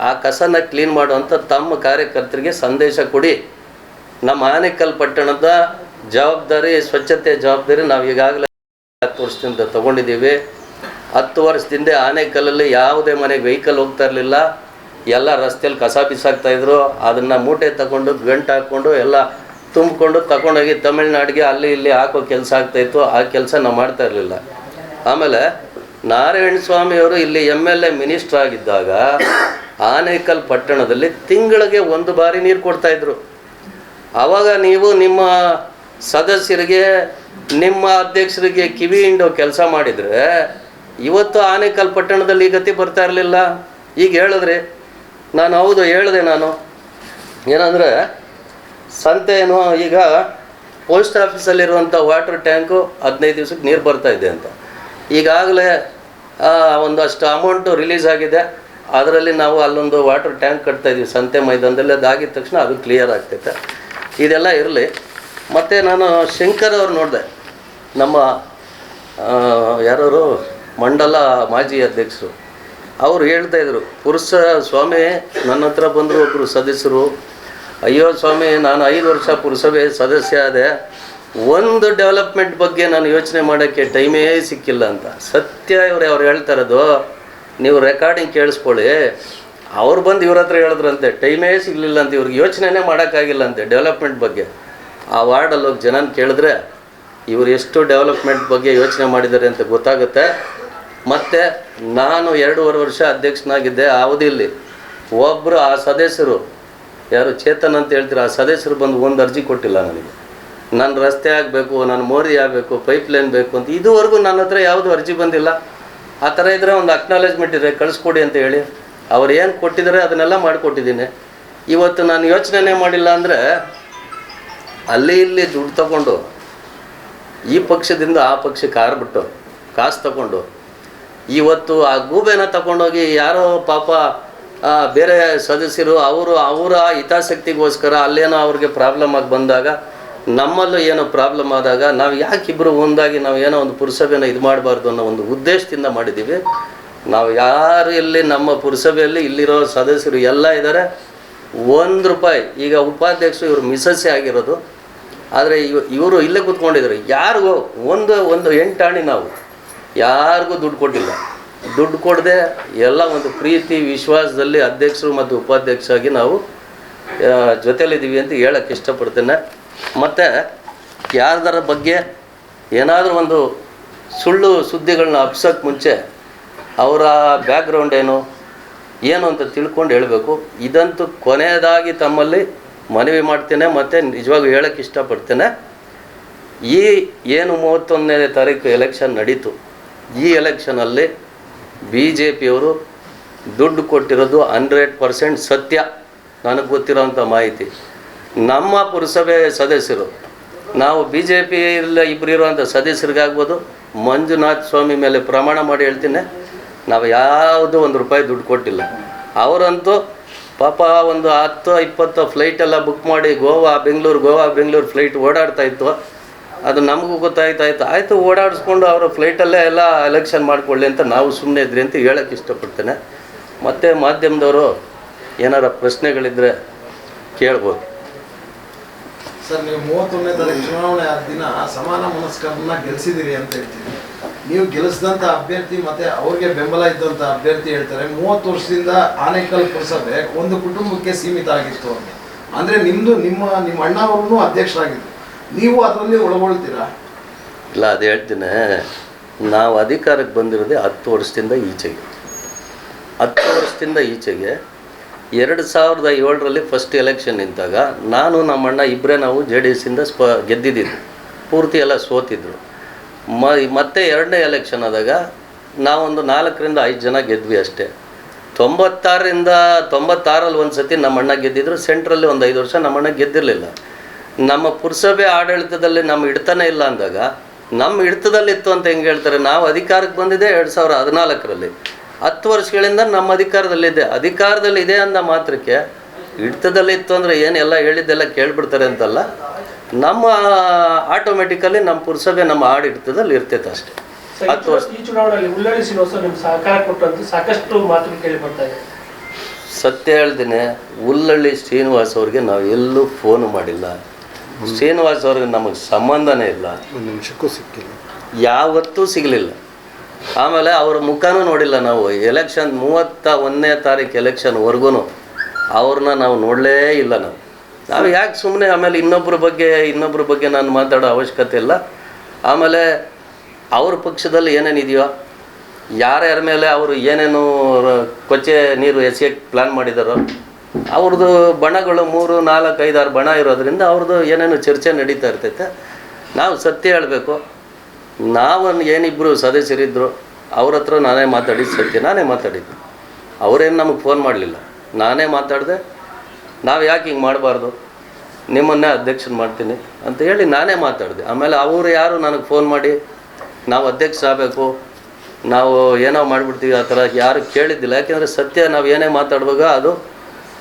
ಆ ಕಸನ ಕ್ಲೀನ್ ಮಾಡುವಂಥ ತಮ್ಮ ಕಾರ್ಯಕರ್ತರಿಗೆ ಸಂದೇಶ ಕೊಡಿ. ನಮ್ಮ ಆನೇಕಲ್ ಪಟ್ಟಣದ ಜವಾಬ್ದಾರಿ, ಸ್ವಚ್ಛತೆ ಜವಾಬ್ದಾರಿ ನಾವು ಈಗಾಗಲೇ 10 ವರ್ಷದಿಂದ ತೊಗೊಂಡಿದ್ದೀವಿ. 10 ವರ್ಷದಿಂದ ಆನೇಕಲ್ಲಲ್ಲಿ ಯಾವುದೇ ಮನೆಗೆ ವೆಹಿಕಲ್ ಹೋಗ್ತಾ ಇರಲಿಲ್ಲ. ಎಲ್ಲ ರಸ್ತೆಯಲ್ಲಿ ಕಸ ಬಿಸಾಕ್ತಾಯಿದ್ರು. ಅದನ್ನು ಮೂಟೆ ತಗೊಂಡು ಗಂಟು ಹಾಕ್ಕೊಂಡು ಎಲ್ಲ ತುಂಬಿಕೊಂಡು ತಗೊಂಡೋಗಿ ತಮಿಳ್ನಾಡಿಗೆ ಅಲ್ಲಿ ಇಲ್ಲಿ ಹಾಕೋ ಕೆಲಸ ಆಗ್ತಾಯಿತ್ತು. ಆ ಕೆಲಸ ನಾವು ಮಾಡ್ತಾ ಇರಲಿಲ್ಲ. ಆಮೇಲೆ ನಾರಾಯಣ ಸ್ವಾಮಿಯವರು ಇಲ್ಲಿ MLA ಮಿನಿಸ್ಟರ್ ಆಗಿದ್ದಾಗ ಆನೇಕಲ್ ಪಟ್ಟಣದಲ್ಲಿ ತಿಂಗಳಿಗೆ 1 ಬಾರಿ ನೀರು ಕೊಡ್ತಾಯಿದ್ರು. ಆವಾಗ ನೀವು ನಿಮ್ಮ ಸದಸ್ಯರಿಗೆ, ನಿಮ್ಮ ಅಧ್ಯಕ್ಷರಿಗೆ ಕಿವಿ ಹಿಂಡೋ ಕೆಲಸ ಮಾಡಿದರೆ ಇವತ್ತು ಆನೇಕಲ್ ಪಟ್ಟಣದಲ್ಲಿ ಈ ಗತಿ ಬರ್ತಾ ಇರಲಿಲ್ಲ. ಈಗ ಹೇಳಿದ್ರಿ, ನಾನು ಹೌದು ಹೇಳಿದೆ. ನಾನು ಏನಂದರೆ ಸಂತೆನೋ ಈಗ ಪೋಸ್ಟ್ ಆಫೀಸಲ್ಲಿರುವಂಥ ವಾಟರ್ ಟ್ಯಾಂಕು 15 ದಿವ್ಸಕ್ಕೆ ನೀರು ಬರ್ತಾಯಿದೆ ಅಂತ. ಈಗಾಗಲೇ ಒಂದಷ್ಟು ಅಮೌಂಟು ರಿಲೀಸ್ ಆಗಿದೆ. ಅದರಲ್ಲಿ ನಾವು ಅಲ್ಲೊಂದು ವಾಟರ್ ಟ್ಯಾಂಕ್ ಕಟ್ತಾಯಿದ್ದೀವಿ ಸಂತೆ ಮೈದಾನದಲ್ಲಿ. ಅದಾಗಿದ ತಕ್ಷಣ ಅದು ಕ್ಲಿಯರ್ ಆಗ್ತೈತೆ. ಇದೆಲ್ಲ ಇರಲಿ. ಮತ್ತು ನಾನು ಶಂಕರ್ ಅವ್ರು ನೋಡಿದೆ, ನಮ್ಮ ಯಾರು ಮಂಡಲ ಮಾಜಿ ಅಧ್ಯಕ್ಷರು, ಅವರು ಹೇಳ್ತಾಯಿದ್ರು, ಸ್ವಾಮಿ ನನ್ನ ಹತ್ರ ಬಂದರು ಒಬ್ಬರು ಸದಸ್ಯರು, ಅಯ್ಯೋ ಸ್ವಾಮಿ ನಾನು 5 ವರ್ಷ ಪುರಸಭೆ ಸದಸ್ಯ ಆದೆ, ಒಂದು ಡೆವಲಪ್ಮೆಂಟ್ ಬಗ್ಗೆ ನಾನು ಯೋಚನೆ ಮಾಡೋಕ್ಕೆ ಟೈಮೇ ಸಿಕ್ಕಿಲ್ಲ ಅಂತ. ಸತ್ಯ ಅವ್ರು ಹೇಳ್ತಾ ಇರೋದು. ನೀವು ರೆಕಾರ್ಡಿಂಗ್ ಕೇಳಿಸ್ಕೊಳ್ಳಿ. ಅವ್ರು ಬಂದು ಇವ್ರ ಹತ್ರ ಹೇಳಿದ್ರಂತೆ ಟೈಮೇ ಸಿಗಲಿಲ್ಲ ಅಂತ, ಇವ್ರಿಗೆ ಯೋಚನೆನೇ ಮಾಡೋಕ್ಕಾಗಿಲ್ಲ ಅಂತೆ ಡೆವಲಪ್ಮೆಂಟ್ ಬಗ್ಗೆ. ಆ ವಾರ್ಡಲ್ಲಿ ಹೋಗಿ ಜನನ ಕೇಳಿದ್ರೆ ಇವರು ಎಷ್ಟು ಡೆವಲಪ್ಮೆಂಟ್ ಬಗ್ಗೆ ಯೋಚನೆ ಮಾಡಿದ್ದಾರೆ ಅಂತ ಗೊತ್ತಾಗುತ್ತೆ. ಮತ್ತು ನಾನು 2.5 ವರ್ಷ ಅಧ್ಯಕ್ಷನಾಗಿದ್ದೆ. ಆ ಅವಧಿಯಲ್ಲಿ ಒಬ್ಬರು ಆ ಸದಸ್ಯರು, ಯಾರು ಚೇತನ್ ಅಂತ ಹೇಳ್ತೀರ, ಆ ಸದಸ್ಯರು ಬಂದು ಒಂದು ಅರ್ಜಿ ಕೊಟ್ಟಿಲ್ಲ ನನಗೆ. ನನ್ನ ರಸ್ತೆ ಆಗಬೇಕು, ನನ್ನ ಮೋರಿ ಆಗಬೇಕು, ಪೈಪ್ ಲೈನ್ ಬೇಕು ಅಂತ ಇದುವರೆಗೂ ನನ್ನ ಹತ್ರ ಯಾವುದೂ ಅರ್ಜಿ ಬಂದಿಲ್ಲ. ಆ ಥರ ಇದ್ದರೆ ಒಂದು ಅಕ್ನಾಲೇಜ್ಮೆಂಟ್ ಇದೆ, ಕಳಿಸ್ಕೊಡಿ ಅಂತ ಹೇಳಿ ಅವ್ರು ಏನು ಕೊಟ್ಟಿದ್ದಾರೆ ಅದನ್ನೆಲ್ಲ ಮಾಡಿಕೊಟ್ಟಿದ್ದೀನಿ. ಇವತ್ತು ನಾನು ಯೋಚನೆ ಮಾಡಿಲ್ಲ ಅಂದರೆ ಅಲ್ಲಿ ಇಲ್ಲಿ ದುಡ್ಡು ತಗೊಂಡು ಈ ಪಕ್ಷದಿಂದ ಆ ಪಕ್ಷಕ್ಕೆ ಹಾರ್ಬಿಟ್ಟು ಕಾಸು ತಗೊಂಡು ಇವತ್ತು ಆ ಗೂಬೆನ ತಗೊಂಡೋಗಿ ಯಾರೋ ಪಾಪ ಬೇರೆ ಸದಸ್ಯರು ಅವರ ಹಿತಾಸಕ್ತಿಗೋಸ್ಕರ ಅಲ್ಲೇನೋ ಅವ್ರಿಗೆ ಪ್ರಾಬ್ಲಮ್ ಆಗಿ ಬಂದಾಗ, ನಮ್ಮಲ್ಲೂ ಏನೋ ಪ್ರಾಬ್ಲಮ್ ಆದಾಗ ನಾವು ಯಾಕಿಬ್ಬರು ಒಂದಾಗಿ ನಾವು ಏನೋ ಒಂದು ಪುರಸಭೆನ ಇದು ಮಾಡಬಾರ್ದು ಅನ್ನೋ ಒಂದು ಉದ್ದೇಶದಿಂದ ಮಾಡಿದ್ದೀವಿ. ನಾವು ಯಾರು ಇಲ್ಲಿ ನಮ್ಮ ಪುರಸಭೆಯಲ್ಲಿ ಇಲ್ಲಿರೋ ಸದಸ್ಯರು ಎಲ್ಲ ಇದ್ದಾರೆ. 1 ರೂಪಾಯಿ, ಈಗ ಉಪಾಧ್ಯಕ್ಷರು ಇವರು ಮಿಸಸ್ಸೇ ಆಗಿರೋದು, ಆದರೆ ಇವರು ಇಲ್ಲೇ ಕೂತ್ಕೊಂಡಿದ್ದಾರೆ. ಯಾರಿಗೂ ಒಂದು 8 ಆಣಿ ನಾವು ಯಾರಿಗೂ ದುಡ್ಡು ಕೊಟ್ಟಿಲ್ಲ. ದುಡ್ಡು ಕೊಡದೆ ಎಲ್ಲ ಒಂದು ಪ್ರೀತಿ ವಿಶ್ವಾಸದಲ್ಲಿ ಅಧ್ಯಕ್ಷರು ಮತ್ತು ಉಪಾಧ್ಯಕ್ಷರಾಗಿ ನಾವು ಜೊತೆಲಿದ್ದೀವಿ ಅಂತ ಹೇಳೋಕ್ಕೆ ಇಷ್ಟಪಡ್ತೇನೆ. ಮತ್ತು ಯಾರ್ದರ ಬಗ್ಗೆ ಏನಾದರೂ ಒಂದು ಸುಳ್ಳು ಸುದ್ದಿಗಳನ್ನ ಹಬ್ಸೋಕ್ಕೆ ಮುಂಚೆ ಅವರ ಬ್ಯಾಕ್ಗ್ರೌಂಡ್ ಏನು ಅಂತ ತಿಳ್ಕೊಂಡು ಹೇಳಬೇಕು. ಇದಂತೂ ಕೊನೆಯದಾಗಿ ತಮ್ಮಲ್ಲಿ ಮನವಿ ಮಾಡ್ತೇನೆ ಮತ್ತು ನಿಜವಾಗೂ ಹೇಳೋಕ್ಕೆ ಇಷ್ಟಪಡ್ತೇನೆ. ಈ ಏನು 31ನೇ ತಾರೀಕು ಎಲೆಕ್ಷನ್ ನಡೀತು, ಈ ಎಲೆಕ್ಷನಲ್ಲಿ BJPಯವರು ದುಡ್ಡು ಕೊಟ್ಟಿರೋದು 100% ಸತ್ಯ. ನನಗೆ ಗೊತ್ತಿರೋಂಥ ಮಾಹಿತಿ. ನಮ್ಮ ಪುರಸಭೆ ಸದಸ್ಯರು, ನಾವು BJP ಇಬ್ಬರು ಇರುವಂಥ ಸದಸ್ಯರಿಗಾಗ್ಬೋದು, ಮಂಜುನಾಥ್ ಸ್ವಾಮಿ ಮೇಲೆ ಪ್ರಮಾಣ ಮಾಡಿ ಹೇಳ್ತೀನಿ, ನಾವು ಯಾವುದೂ ₹1 ದುಡ್ಡು ಕೊಟ್ಟಿಲ್ಲ. ಅವರಂತೂ ಪಾಪ ಒಂದು 10-20 ಫ್ಲೈಟೆಲ್ಲ ಬುಕ್ ಮಾಡಿ ಗೋವಾ ಬೆಂಗಳೂರು ಫ್ಲೈಟ್ ಓಡಾಡ್ತಾಯಿತ್ತು. ಅದು ನಮಗೂ ಗೊತ್ತಾಯ್ತಾಯ್ತು. ಆಯಿತು, ಓಡಾಡಿಸ್ಕೊಂಡು ಅವರು ಫ್ಲೈಟಲ್ಲೇ ಎಲ್ಲ ಎಲೆಕ್ಷನ್ ಮಾಡಿಕೊಳ್ಳಿ ಅಂತ ನಾವು ಸುಮ್ಮನೆ ಇದ್ರಿ ಅಂತ ಹೇಳೋಕ್ಕೆ ಇಷ್ಟಪಡ್ತೇನೆ. ಮತ್ತು ಮಾಧ್ಯಮದವರು ಏನಾರ ಪ್ರಶ್ನೆಗಳಿದ್ದರೆ ಕೇಳ್ಬೋದು. ಸರ್, ನೀವು 31ನೇ ತಾರೀಕು ಚುನಾವಣೆ ಆದ ದಿನ ಸಮಾನ ಮನಸ್ಕರನ್ನ ಗೆಲ್ಲಿಸಿದಿರಿ ಅಂತ ಹೇಳ್ತೀವಿ. ನೀವು ಗೆಲ್ಲಿಸಿದಂಥ ಅಭ್ಯರ್ಥಿ ಮತ್ತು ಅವ್ರಿಗೆ ಬೆಂಬಲ ಇದ್ದಂಥ ಅಭ್ಯರ್ಥಿ ಹೇಳ್ತಾರೆ 30 ವರ್ಷದಿಂದ ಆನೇಕಲ್ ಪುರಸಭೆ ಒಂದು ಕುಟುಂಬಕ್ಕೆ ಸೀಮಿತ ಆಗಿತ್ತು ಅಂತ. ಅಂದರೆ ನಿಮ್ಮ ಅಣ್ಣವ್ರೂ ಅಧ್ಯಕ್ಷರಾಗಿದ್ದರು, ನೀವು ಅದರಲ್ಲಿ ಒಳಗೊಳ್ತೀರಾ? ಇಲ್ಲ, ಅದು ಹೇಳ್ತೀನಿ. ನಾವು ಅಧಿಕಾರಕ್ಕೆ ಬಂದಿರೋದೇ 10 ವರ್ಷದಿಂದ ಈಚೆಗೆ. 10 ವರ್ಷದಿಂದ ಈಚೆಗೆ 2007ರಲ್ಲಿ ಫಸ್ಟ್ ಎಲೆಕ್ಷನ್ ನಿಂತಾಗ ನಾನು ನಮ್ಮಣ್ಣ ಇಬ್ಬರೇ ನಾವು JDS ಇಂದ ಗೆದ್ದಿದ್ದು, ಪೂರ್ತಿ ಎಲ್ಲ ಸೋತಿದ್ರು. ಮತ್ತೆ ಎರಡನೇ ಎಲೆಕ್ಷನ್ ಆದಾಗ ನಾವೊಂದು 4-5 ಜನ ಗೆದ್ವಿ ಅಷ್ಟೇ. 96ರಲ್ಲಿ ಒಂದು ಸತಿ ನಮ್ಮಣ್ಣ ಗೆದ್ದಿದ್ರು. ಸೆಂಟ್ರಲ್ಲಿ ಒಂದು 5 ವರ್ಷ ನಮ್ಮಣ್ಣ ಗೆದ್ದಿರಲಿಲ್ಲ. ನಮ್ಮ ಪುರಸಭೆ ಆಡಳಿತದಲ್ಲಿ ನಮ್ಮ ಹಿಡ್ತಾನೆ ಇಲ್ಲ ಅಂದಾಗ ನಮ್ಮ ಹಿಡ್ತದಲ್ಲಿತ್ತು ಅಂತ ಹೆಂಗೆ ಹೇಳ್ತಾರೆ? ನಾವು ಅಧಿಕಾರಕ್ಕೆ ಬಂದಿದ್ದೆ 2014ರಲ್ಲಿ. 10 ವರ್ಷಗಳಿಂದ ನಮ್ಮ ಅಧಿಕಾರದಲ್ಲಿದೆ ಅಂದ ಮಾತ್ರಕ್ಕೆ ಹಿಡ್ತದಲ್ಲಿತ್ತು ಅಂದರೆ ಏನು ಎಲ್ಲ ಹೇಳಿದ್ದೆಲ್ಲ ಕೇಳಿಬಿಡ್ತಾರೆ ಅಂತಲ್ಲ. ನಮ್ಮ ಆಟೋಮೆಟಿಕಲಿ ನಮ್ಮ ಪುರಸಭೆ ನಮ್ಮ ಆಡಳಿತದಲ್ಲಿ ಇರ್ತೈತೆ ಅಷ್ಟೇ. 10 ವರ್ಷ ಈ ಚುನಾವಣೆಯಲ್ಲಿ ಉಳ್ಳಳ್ಳಿ ಶ್ರೀನಿವಾಸ ನಿಮ್ಗೆ ಸಹಕಾರ ಕೊಟ್ಟಂತ ಸಾಕಷ್ಟು ಮಾತು ಕೇಳಿ ಬರ್ತಾ ಇದೆ. ಸತ್ಯ ಹೇಳ್ತೀನಿ, ಉಳ್ಳಳ್ಳಿ ಶ್ರೀನಿವಾಸ್ ಅವ್ರಿಗೆ ನಾವು ಎಲ್ಲೂ ಫೋನು ಮಾಡಿಲ್ಲ. ಶ್ರೀನಿವಾಸ್ ಅವ್ರಿಗೆ ನಮಗೆ ಸಂಬಂಧನೇ ಇಲ್ಲ, ಒಂದು ನಿಮಿಷಕ್ಕೂ ಸಿಕ್ಕಿಲ್ಲ, ಯಾವತ್ತೂ ಸಿಗಲಿಲ್ಲ. ಆಮೇಲೆ ಅವ್ರ ಮುಖನೂ ನೋಡಿಲ್ಲ ನಾವು. ಎಲೆಕ್ಷನ್ 31ನೇ ತಾರೀಕು ಎಲೆಕ್ಷನ್ವರೆಗೂ ಅವ್ರನ್ನ ನಾವು ನೋಡಲೇ ಇಲ್ಲ. ನಾವು ಯಾಕೆ ಸುಮ್ಮನೆ ಆಮೇಲೆ ಇನ್ನೊಬ್ಬರ ಬಗ್ಗೆ ನಾನು ಮಾತಾಡೋ ಅವಶ್ಯಕತೆ ಇಲ್ಲ. ಆಮೇಲೆ ಅವ್ರ ಪಕ್ಷದಲ್ಲಿ ಏನೇನಿದೆಯೋ, ಯಾರ್ಯಾರ ಮೇಲೆ ಅವರು ಏನೇನು ಕೊಚ್ಚೆ ನೀರು ಎಸೆಯೋಕ್ಕೆ ಪ್ಲ್ಯಾನ್ ಮಾಡಿದಾರೋ ಅವ್ರದ್ದು ಬಣಗಳು 3, 4, 5, 6 ಬಣ ಇರೋದ್ರಿಂದ ಅವ್ರದ್ದು ಏನೇನು ಚರ್ಚೆ ನಡೀತಾ ಇರ್ತೈತೆ. ನಾವು ಸತ್ಯ ಹೇಳಬೇಕು. ನಾವು ಏನಿಬ್ಬರು ಸದಸ್ಯರಿದ್ದರು, ಅವ್ರ ಹತ್ರ ನಾನೇ ಮಾತಾಡಿದ್ದು. ಅವರೇನು ನಮಗೆ ಫೋನ್ ಮಾಡಲಿಲ್ಲ, ನಾನೇ ಮಾತಾಡಿದೆ. ನಾವು ಯಾಕೆ ಹಿಂಗೆ ಮಾಡಬಾರ್ದು, ನಿಮ್ಮನ್ನೇ ಅಧ್ಯಕ್ಷನ ಮಾಡ್ತೀನಿ ಅಂತ ಹೇಳಿ ನಾನೇ ಮಾತಾಡಿದೆ. ಆಮೇಲೆ ಅವರು ಯಾರು ನನಗೆ ಫೋನ್ ಮಾಡಿ ನಾವು ಅಧ್ಯಕ್ಷ ಆಗಬೇಕು, ನಾವು ಏನೋ ಮಾಡಿಬಿಡ್ತೀವಿ ಆ ಥರ ಯಾರು ಕೇಳಿದ್ದಿಲ್ಲ. ಯಾಕೆಂದರೆ ಸತ್ಯ ನಾವು ಏನೇ ಮಾತಾಡುವಾಗ ಅದು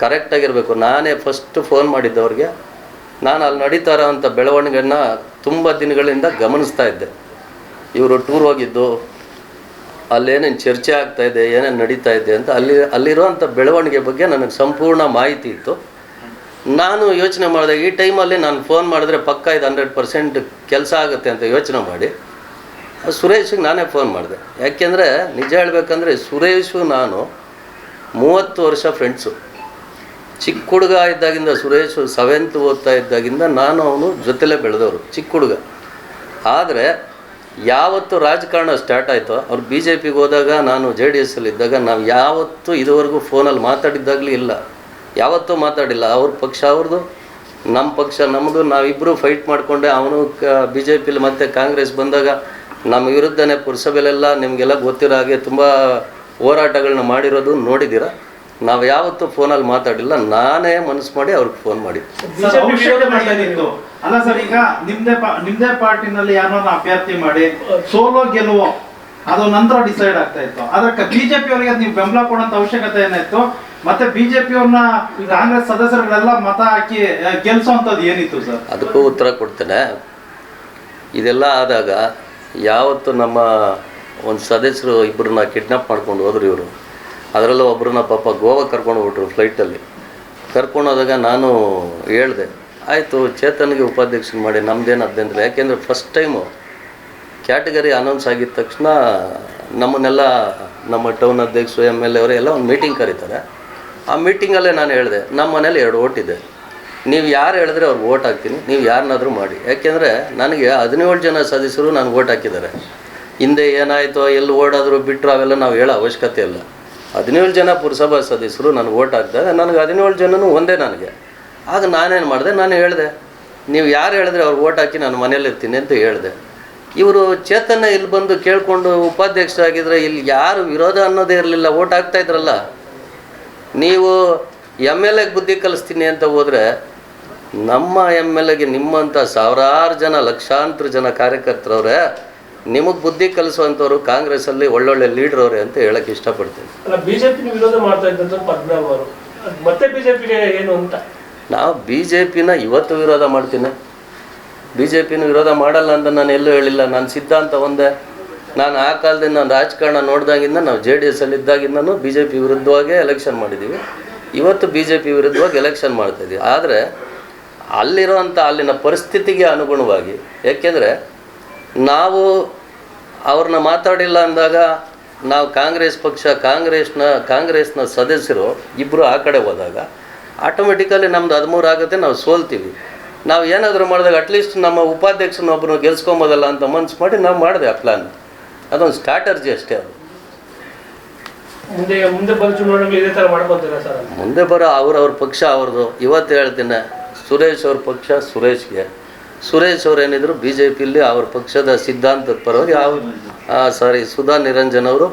ಕರೆಕ್ಟಾಗಿರಬೇಕು. ನಾನೇ ಫಸ್ಟ್ ಫೋನ್ ಮಾಡಿದ್ದವ್ರಿಗೆ. ನಾನು ಅಲ್ಲಿ ನಡೀತಾ ಇರೋವಂಥ ಬೆಳವಣಿಗೆಯನ್ನು ತುಂಬ ದಿನಗಳಿಂದ ಗಮನಿಸ್ತಾ ಇದ್ದೆ. ಇವರು ಟೂರ್ ಹೋಗಿದ್ದು, ಅಲ್ಲೇನೇನು ಚರ್ಚೆ ಆಗ್ತಾಯಿದೆ, ಏನೇನು ನಡೀತಾ ಇದೆ ಅಂತ ಅಲ್ಲಿರುವಂಥ ಬೆಳವಣಿಗೆ ಬಗ್ಗೆ ನನಗೆ ಸಂಪೂರ್ಣ ಮಾಹಿತಿ ಇತ್ತು. ನಾನು ಯೋಚನೆ ಮಾಡಿದೆ, ಈ ಟೈಮಲ್ಲಿ ನಾನು ಫೋನ್ ಮಾಡಿದ್ರೆ ಪಕ್ಕ ಇದು 100% ಕೆಲಸ ಆಗುತ್ತೆ ಅಂತ ಯೋಚನೆ ಮಾಡಿ ಸುರೇಶ್ಗೆ ನಾನೇ ಫೋನ್ ಮಾಡಿದೆ. ಯಾಕೆಂದರೆ ನಿಜ ಹೇಳಬೇಕಂದ್ರೆ ಸುರೇಶು ನಾನು 30 ವರ್ಷ ಫ್ರೆಂಡ್ಸು. ಚಿಕ್ಕ ಹುಡುಗ ಇದ್ದಾಗಿಂದ, ಸುರೇಶು 7th ಓದ್ತಾ ಇದ್ದಾಗಿಂದ ನಾನು ಅವನು ಜೊತೆಲೇ ಬೆಳೆದವರು, ಚಿಕ್ಕ ಹುಡುಗ. ಆದರೆ ಯಾವತ್ತು ರಾಜಕಾರಣ ಸ್ಟಾರ್ಟ್ ಆಯಿತೋ, ಅವ್ರು BJPಗೆ ಹೋದಾಗ ನಾನು JDSಲ್ಲಿ ಇದ್ದಾಗ ನಾವು ಯಾವತ್ತೂ ಇದುವರೆಗೂ ಫೋನಲ್ಲಿ ಮಾತಾಡಿದ್ದಾಗಲೂ ಇಲ್ಲ, ಯಾವತ್ತೂ ಮಾತಾಡಿಲ್ಲ. ಅವ್ರ ಪಕ್ಷ ಅವ್ರದ್ದು, ನಮ್ಮ ಪಕ್ಷ ನಮ್ಮದು. ನಾವಿಬ್ಬರು ಫೈಟ್ ಮಾಡಿಕೊಂಡೆ. ಅವನು BJPಲಿ ಮತ್ತು ಕಾಂಗ್ರೆಸ್ ಬಂದಾಗ ನಮ್ಮ ವಿರುದ್ಧನೇ ಪುರಸಭೆಲೆಲ್ಲ ನಿಮಗೆಲ್ಲ ಗೊತ್ತಿರೋ ಹಾಗೆ ತುಂಬ ಹೋರಾಟಗಳನ್ನ ಮಾಡಿರೋದು ನೋಡಿದ್ದೀರ. ನಾವು ಯಾವತ್ತೂ ಫೋನಲ್ಲಿ ಮಾತಾಡಿಲ್ಲ, ನಾನೇ ಮನಸ್ಸು ಮಾಡಿ ಅವ್ರಿಗೆ ಫೋನ್ ಮಾಡಿದ್ದು. ಅಲ್ಲ ಸರ್, ಈಗ ನಿಮ್ದೇ ಪಾರ್ಟಿನಲ್ಲಿ ಯಾರನ್ನ ಅಭ್ಯರ್ಥಿ ಮಾಡಿ ಸೋಲೋ ಗೆಲುವು ಅದು ನಂತರ ಡಿಸೈಡ್ ಆಗ್ತಾ ಇತ್ತು. ಅದಕ್ಕೆ BJP ಅವರಿಗೆ ನೀವು ಬೆಂಬಲ ಕೊಡುವಂತ ಅವಶ್ಯಕತೆ ಏನಾಯ್ತು? ಮತ್ತೆ BJP ಅವ್ರನ್ನ ಕಾಂಗ್ರೆಸ್ ಸದಸ್ಯರುಗಳೆಲ್ಲ ಮತ ಹಾಕಿ ಗೆಲ್ಸೋಂಥದ್ದು ಏನಿತ್ತು ಸರ್? ಅದಕ್ಕೂ ಉತ್ತರ ಕೊಡ್ತೇನೆ. ಇದೆಲ್ಲ ಆದಾಗ ಯಾವತ್ತು ನಮ್ಮ ಒಂದು ಸದಸ್ಯರು ಇಬ್ಬರನ್ನ ಕಿಡ್ನಾಪ್ ಮಾಡ್ಕೊಂಡು ಹೋದ್ರು ಇವರು. ಅದರಲ್ಲೂ ಒಬ್ಬರನ್ನ ಪಾಪ ಗೋವಾಗೆ ಕರ್ಕೊಂಡು ಹೋಗ್ಬಿಟ್ರು ಫ್ಲೈಟಲ್ಲಿ. ಕರ್ಕೊಂಡು ಹೋದಾಗ ನಾನು ಹೇಳಿದೆ, ಆಯಿತು ಚೇತನ್ಗೆ ಉಪಾಧ್ಯಕ್ಷನ ಮಾಡಿ, ನಮ್ಮದೇನು ಅಭ್ಯಂತರ. ಯಾಕೆಂದರೆ ಫಸ್ಟ್ ಟೈಮು ಕ್ಯಾಟಗರಿ ಅನೌನ್ಸ್ ಆಗಿದ ತಕ್ಷಣ ನಮ್ಮನ್ನೆಲ್ಲ ನಮ್ಮ ಟೌನ್ ಅಧ್ಯಕ್ಷರು MLA ಅವರೆಲ್ಲ ಒಂದು ಮೀಟಿಂಗ್ ಕರೀತಾರೆ. ಆ ಮೀಟಿಂಗಲ್ಲೇ ನಾನು ಹೇಳಿದೆ, ನಮ್ಮ ಮನೇಲಿ 2 ಓಟ್ ಇದೆ, ನೀವು ಯಾರು ಹೇಳಿದ್ರೆ ಅವ್ರಿಗೆ ಓಟ್ ಹಾಕ್ತೀನಿ, ನೀವು ಯಾರನ್ನಾದರೂ ಮಾಡಿ. ಯಾಕೆಂದರೆ ನನಗೆ 17 ಜನ ಸದಸ್ಯರು ನನಗೆ ಓಟ್ ಹಾಕಿದ್ದಾರೆ. ಹಿಂದೆ ಏನಾಯಿತೋ, ಎಲ್ಲಿ ಓಡಾದರೂ ಬಿಟ್ಟರು ಅವೆಲ್ಲ ನಾವು ಹೇಳೋ ಅವಶ್ಯಕತೆ ಇಲ್ಲ. 17 ಜನ ಪುರಸಭಾ ಸದಸ್ಯರು ನನಗೆ ಓಟ್ ಹಾಕಿದಾಗ ನನಗೆ 17 ಜನನೂ ಒಂದೇ ನನಗೆ. ಆಗ ನಾನೇನು ಮಾಡಿದೆ, ನಾನು ಹೇಳಿದೆ, ನೀವು ಯಾರು ಹೇಳಿದ್ರೆ ಅವ್ರಿಗೆ ಓಟ್ ಹಾಕಿ ನಾನು ಮನೇಲಿರ್ತೀನಿ ಅಂತ ಹೇಳಿದೆ. ಇವರು ಚೇತನ ಇಲ್ಲಿ ಬಂದು ಕೇಳಿಕೊಂಡು ಉಪಾಧ್ಯಕ್ಷರಾಗಿದ್ದರೆ ಇಲ್ಲಿ ಯಾರು ವಿರೋಧ ಅನ್ನೋದೇ ಇರಲಿಲ್ಲ, ಓಟ್ ಹಾಕ್ತಾಯಿದ್ರಲ್ಲ. ನೀವು MLAಗೆ ಬುದ್ಧಿ ಕಲಿಸ್ತೀನಿ ಅಂತ ಹೋದರೆ ನಮ್ಮ MLAಗೆ ನಿಮ್ಮಂಥ ಸಾವಿರಾರು ಜನ, ಲಕ್ಷಾಂತರ ಜನ ಕಾರ್ಯಕರ್ತರವ್ರೆ, ನಿಮಗೆ ಬುದ್ಧಿ ಕಲಿಸುವಂಥವ್ರು ಕಾಂಗ್ರೆಸ್ಸಲ್ಲಿ ಒಳ್ಳೊಳ್ಳೆ ಲೀಡ್ರ್ ಅವರೇ ಅಂತ ಹೇಳಕ್ಕೆ ಇಷ್ಟಪಡ್ತೀನಿ. ಅಲ್ಲ, ಬಿಜೆಪಿ ವಿರೋಧ ಮಾಡ್ತಾ ಇದ್ದಂತ ಪದ್ಮನಾಭ್ ಅವರು ಮತ್ತೆ ಬಿಜೆಪಿಗೆ ಏನು ಅಂತ? ನಾವು ಬಿ ಜೆ ಪಿನ ಇವತ್ತು ವಿರೋಧ ಮಾಡ್ತೀನಿ, ಬಿ ಜೆ ಪಿನ ವಿರೋಧ ಮಾಡಲ್ಲ ಅಂತ ನಾನು ಎಲ್ಲೂ ಹೇಳಿಲ್ಲ. ನನ್ನ ಸಿದ್ಧಾಂತ ಒಂದೇ. ನಾನು ಆ ಕಾಲದಿಂದ ನಾನು ರಾಜಕಾರಣ ನೋಡಿದಾಗಿಂದ ನಾವು JDS ಅಲ್ಲಿ ಇದ್ದಾಗಿಂದನೂ ಬಿ ಜೆ ಪಿ ವಿರುದ್ಧವಾಗೇ ಎಲೆಕ್ಷನ್ ಮಾಡಿದ್ದೀವಿ, ಇವತ್ತು ಬಿ ಜೆ ಪಿ ವಿರುದ್ಧವಾಗಿ ಎಲೆಕ್ಷನ್ ಮಾಡ್ತಾಯಿದ್ದೀವಿ. ಆದರೆ ಅಲ್ಲಿರೋಂಥ ಅಲ್ಲಿನ ಪರಿಸ್ಥಿತಿಗೆ ಅನುಗುಣವಾಗಿ, ಏಕೆಂದರೆ ನಾವು ಅವ್ರನ್ನ ಮಾತಾಡಿಲ್ಲ ಅಂದಾಗ ನಾವು ಕಾಂಗ್ರೆಸ್ ಪಕ್ಷ ಕಾಂಗ್ರೆಸ್ನ ಸದಸ್ಯರು ಇಬ್ಬರು ಆ ಕಡೆ ಹೋದಾಗ ಆಟೋಮೆಟಿಕಲಿ ನಮ್ದು 13 ಆಗುತ್ತೆ, ನಾವು ಸೋಲ್ತೀವಿ. ನಾವು ಏನಾದರೂ ಮಾಡಿದಾಗ ಅಟ್ಲೀಸ್ಟ್ ನಮ್ಮ ಉಪಾಧ್ಯಕ್ಷನೊಬ್ಬರು ಗೆಲ್ಸ್ಕೊಬೋದಲ್ಲ ಅಂತ ಮನ್ಸು ಮಾಡಿ ನಾವು ಮಾಡಿದೆ ಆ ಪ್ಲ್ಯಾನ್. ಅದೊಂದು ಸ್ಟ್ರಾಟರ್ಜಿ ಅಷ್ಟೇ. ಅದು ಮುಂದೆ ಬಂದ ಚುನಾವಣೆಗಳು ಇದೇ ಥರ ಮಾಡ್ಕೊಂತೀರಾ ಸರ್? ಮುಂದೆ ಬರೋ ಅವ್ರವ್ರ ಪಕ್ಷ ಅವ್ರದ್ದು. ಇವತ್ತು ಹೇಳ್ತೀನಿ, ಸುರೇಶ್ ಅವ್ರ ಪಕ್ಷ ಸುರೇಶ್ ಅವ್ರು ಏನಿದ್ರು ಬಿ ಜೆ ಪಿಲಿ ಅವ್ರ ಪಕ್ಷದ ಸಿದ್ಧಾಂತದ ಪರವಾಗಿ ಸುಧಾ ನಿರಂಜನ್ ಅವರು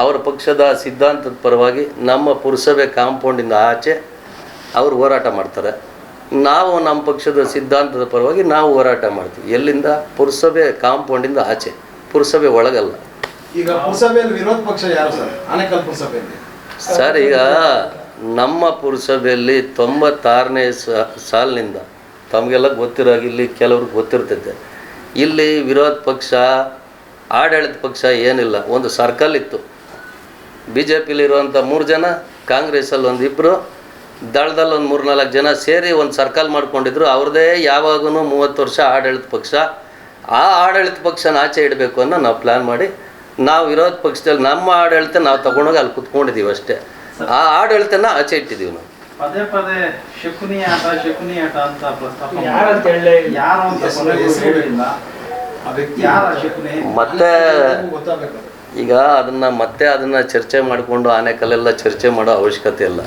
ಅವ್ರ ಪಕ್ಷದ ಸಿದ್ಧಾಂತದ ಪರವಾಗಿ ನಮ್ಮ ಪುರಸಭೆ ಕಾಂಪೌಂಡಿಂದ ಆಚೆ ಅವರು ಹೋರಾಟ ಮಾಡ್ತಾರೆ. ನಾವು ನಮ್ಮ ಪಕ್ಷದ ಸಿದ್ಧಾಂತದ ಪರವಾಗಿ ನಾವು ಹೋರಾಟ ಮಾಡ್ತೀವಿ. ಎಲ್ಲಿಂದ? ಪುರಸಭೆ ಕಾಂಪೌಂಡಿಂದ ಆಚೆ, ಪುರಸಭೆ ಒಳಗಲ್ಲ. ಈಗ ಪುರಸಭೆಯಲ್ಲಿ ವಿರೋಧ ಪಕ್ಷ ಯಾರು ಸರ್? ಆನೇಕಲ್ ಪುರಸಭೆಯಲ್ಲಿ ಸರ್, ಈಗ ನಮ್ಮ ಪುರಸಭೆಯಲ್ಲಿ 96ನೇ ಸಾಲಿನಿಂದ ತಮಗೆಲ್ಲ ಗೊತ್ತಿರಾಗಿ, ಇಲ್ಲಿ ಕೆಲವ್ರಿಗೆ ಗೊತ್ತಿರ್ತೈತೆ, ಇಲ್ಲಿ ವಿರೋಧ ಪಕ್ಷ ಆಡಳಿತ ಪಕ್ಷ ಏನಿಲ್ಲ. ಒಂದು ಸರ್ಕಲ್ ಇತ್ತು, ಬಿ ಜೆ ಪಿಲಿರುವಂಥ 3 ಜನ, ಕಾಂಗ್ರೆಸ್ಸಲ್ಲಿ ಒಂದು 2, ದಳದಲ್ಲಿ ಒಂದು 3-4 ಜನ ಸೇರಿ ಒಂದು ಸರ್ಕಲ್ ಮಾಡ್ಕೊಂಡಿದ್ರು. ಅವ್ರದ್ದೇ ಯಾವಾಗೂ 30 ವರ್ಷ ಆಡಳಿತ ಪಕ್ಷ. ಆ ಆಡಳಿತ ಪಕ್ಷನ ಆಚೆ ಇಡಬೇಕು ಅನ್ನೋ ನಾವು ಪ್ಲ್ಯಾನ್ ಮಾಡಿ ನಾವು ವಿರೋಧ ಪಕ್ಷದಲ್ಲಿ ನಮ್ಮ ಆಡಳಿತ ನಾವು ತಗೊಂಡೋಗಿ ಅಲ್ಲಿ ಕುತ್ಕೊಂಡಿದ್ದೀವಿ ಅಷ್ಟೇ. ಆ ಆಡಳಿತನ ಆಚೆ ಇಟ್ಟಿದ್ದೀವಿ ನಾವು. ಪದೇ ಪದೇ ಶಕುನಿ ಆಟ ಅಂತ ಪ್ರಸ್ತಾಪ ಯಾರಂತ ಹೇಳಿ ಯಾರು ಅಂತ ಹೇಳಿಲ್ಲ. ಆ ವ್ಯಕ್ತಿ ಯಾರ ಶಕುನಿ? ಮತ್ತೆ ಗೊತ್ತಾಗಬೇಕು. ಈಗ ಅದನ್ನು ಚರ್ಚೆ ಮಾಡಿಕೊಂಡು ಆನೆಕಲ್ಲೆಲ್ಲ ಚರ್ಚೆ ಮಾಡೋ ಅವಶ್ಯಕತೆ ಇಲ್ಲ.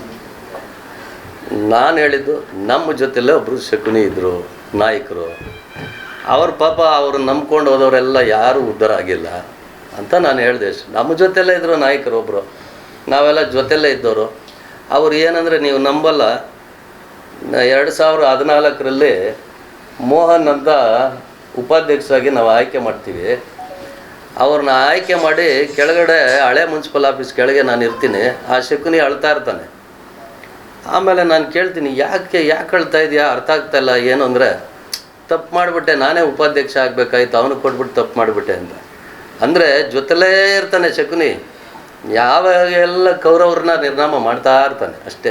ನಾನು ಹೇಳಿದ್ದು ನಮ್ಮ ಜೊತೆಲೇ ಒಬ್ಬರು ಶಕುನಿ ಇದ್ದರು, ನಾಯಕರು. ಅವ್ರ ಪಾಪ ಅವ್ರು ನಂಬ್ಕೊಂಡು ಹೋದವರೆಲ್ಲ ಯಾರೂ ಉದ್ಧಾರ ಆಗಿಲ್ಲ ಅಂತ ನಾನು ಹೇಳಿದೆ ಅಷ್ಟೆ. ನಮ್ಮ ಜೊತೆಲೇ ಇದ್ದರು ನಾಯಕರು ಒಬ್ಬರು, ನಾವೆಲ್ಲ ಜೊತೆಲೇ ಇದ್ದವರು. ಅವ್ರು ಏನಂದರೆ, ನೀವು ನಂಬಲ್ಲ, 2014ರಲ್ಲಿ ಮೋಹನ್ ಅಂತ ಉಪಾಧ್ಯಕ್ಷರಾಗಿ ನಾವು ಆಯ್ಕೆ ಮಾಡ್ತೀವಿ. ಅವ್ರನ್ನ ಆಯ್ಕೆ ಮಾಡಿ ಕೆಳಗಡೆ ಹಳೆ ಮುನ್ಸಿಪಲ್ ಆಫೀಸ್ ಕೆಳಗೆ ನಾನು ಇರ್ತೀನಿ. ಆ ಶಕುನಿ ಅಳ್ತಾ ಇರ್ತಾನೆ. ಆಮೇಲೆ ನಾನು ಕೇಳ್ತೀನಿ, ಯಾಕೆ ಅಳ್ತಾ ಇದೆಯಾ, ಅರ್ಥ ಆಗ್ತಾಯಿಲ್ಲ ಏನು ಅಂದರೆ, ತಪ್ಪು ಮಾಡಿಬಿಟ್ಟೆ, ನಾನೇ ಉಪಾಧ್ಯಕ್ಷ ಆಗಬೇಕಾಯ್ತು, ಅವನಿಗೆ ಕೊಟ್ಬಿಟ್ಟು ತಪ್ಪು ಮಾಡಿಬಿಟ್ಟೆ ಅಂತ. ಅಂದರೆ ಜೊತೆಲೇ ಇರ್ತಾನೆ ಶಕುನಿ, ಯಾವಾಗೆಲ್ಲ ಕೌರವ್ರನ್ನ ನಿರ್ನಾಮ ಮಾಡ್ತಾ ಇರ್ತಾನೆ ಅಷ್ಟೇ.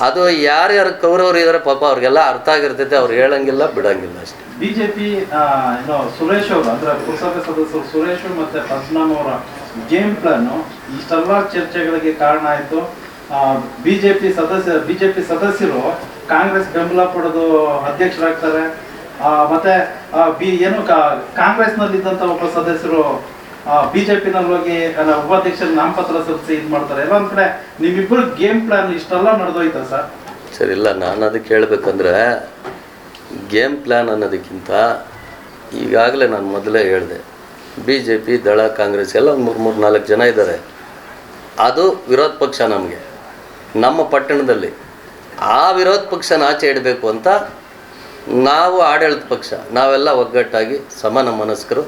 ಅದು ಯಾರ್ಯಾರು ಕೌರವ್ರು ಇದ್ದಾರೆ ಪಾಪ ಅವ್ರಿಗೆಲ್ಲ ಅರ್ಥ ಆಗಿರ್ತೈತೆ, ಅವ್ರು ಹೇಳಂಗಿಲ್ಲ ಬಿಡಂಗಿಲ್ಲ ಅಷ್ಟೇ. ಬಿಜೆಪಿ ಸುರೇಶ್ ಅವರು ಅಂದ್ರೆ ಪುರಸಭೆ ಸದಸ್ಯರು ಸುರೇಶ್ ಮತ್ತೆ ಪದ್ಮನಾಭ್ ಅವರ ಗೇಮ್ ಪ್ಲಾನ್ ಇಷ್ಟೆಲ್ಲ ಚರ್ಚೆಗಳಿಗೆ ಕಾರಣ ಆಯಿತು. ಬಿಜೆಪಿ ಸದಸ್ಯರು ಕಾಂಗ್ರೆಸ್ ಬೆಂಬಲ ಪಡೆದು ಅಧ್ಯಕ್ಷರಾಗ್ತಾರೆ. ಮತ್ತೆ ಕಾಂಗ್ರೆಸ್ನಲ್ಲಿದ್ದಂಥ ಒಬ್ಬ ಸದಸ್ಯರು ಬಿಜೆಪಿನಲ್ಲಿ ಹೋಗಿ ಉಪಾಧ್ಯಕ್ಷರ ನಾಮಪತ್ರ ಸಲ್ಲಿಸಿ ಇದು ಮಾಡ್ತಾರೆ. ಎಲ್ಲ ಒಂದ್ ಕಡೆ ನಿಮ್ಮಿಬ್ಬರು ಗೇಮ್ ಪ್ಲಾನ್ ಇಷ್ಟೆಲ್ಲ ನಡೆದೋಯ್ತಾ ಸರ್? ಸರಿ, ಇಲ್ಲ, ನಾನು ಅದಕ್ಕೆ ಹೇಳ್ಬೇಕಂದ್ರೆ ಗೇಮ್ ಪ್ಲ್ಯಾನ್ ಅನ್ನೋದಕ್ಕಿಂತ ಈಗಾಗಲೇ ನಾನು ಮೊದಲೇ ಹೇಳಿದೆ, ಬಿ ಜೆ ಪಿ, ದಳ, ಕಾಂಗ್ರೆಸ್ ಎಲ್ಲ ಒಂದು 3-4 ಜನ ಇದ್ದಾರೆ. ಅದು ವಿರೋಧ ಪಕ್ಷ. ನಮಗೆ ನಮ್ಮ ಪಟ್ಟಣದಲ್ಲಿ ಆ ವಿರೋಧ ಪಕ್ಷನ ಆಚೆ ಇಡಬೇಕು ಅಂತ ನಾವು ಆಡಳಿತ ಪಕ್ಷ ನಾವೆಲ್ಲ ಒಗ್ಗಟ್ಟಾಗಿ ಸಮಾನ ಮನಸ್ಕರು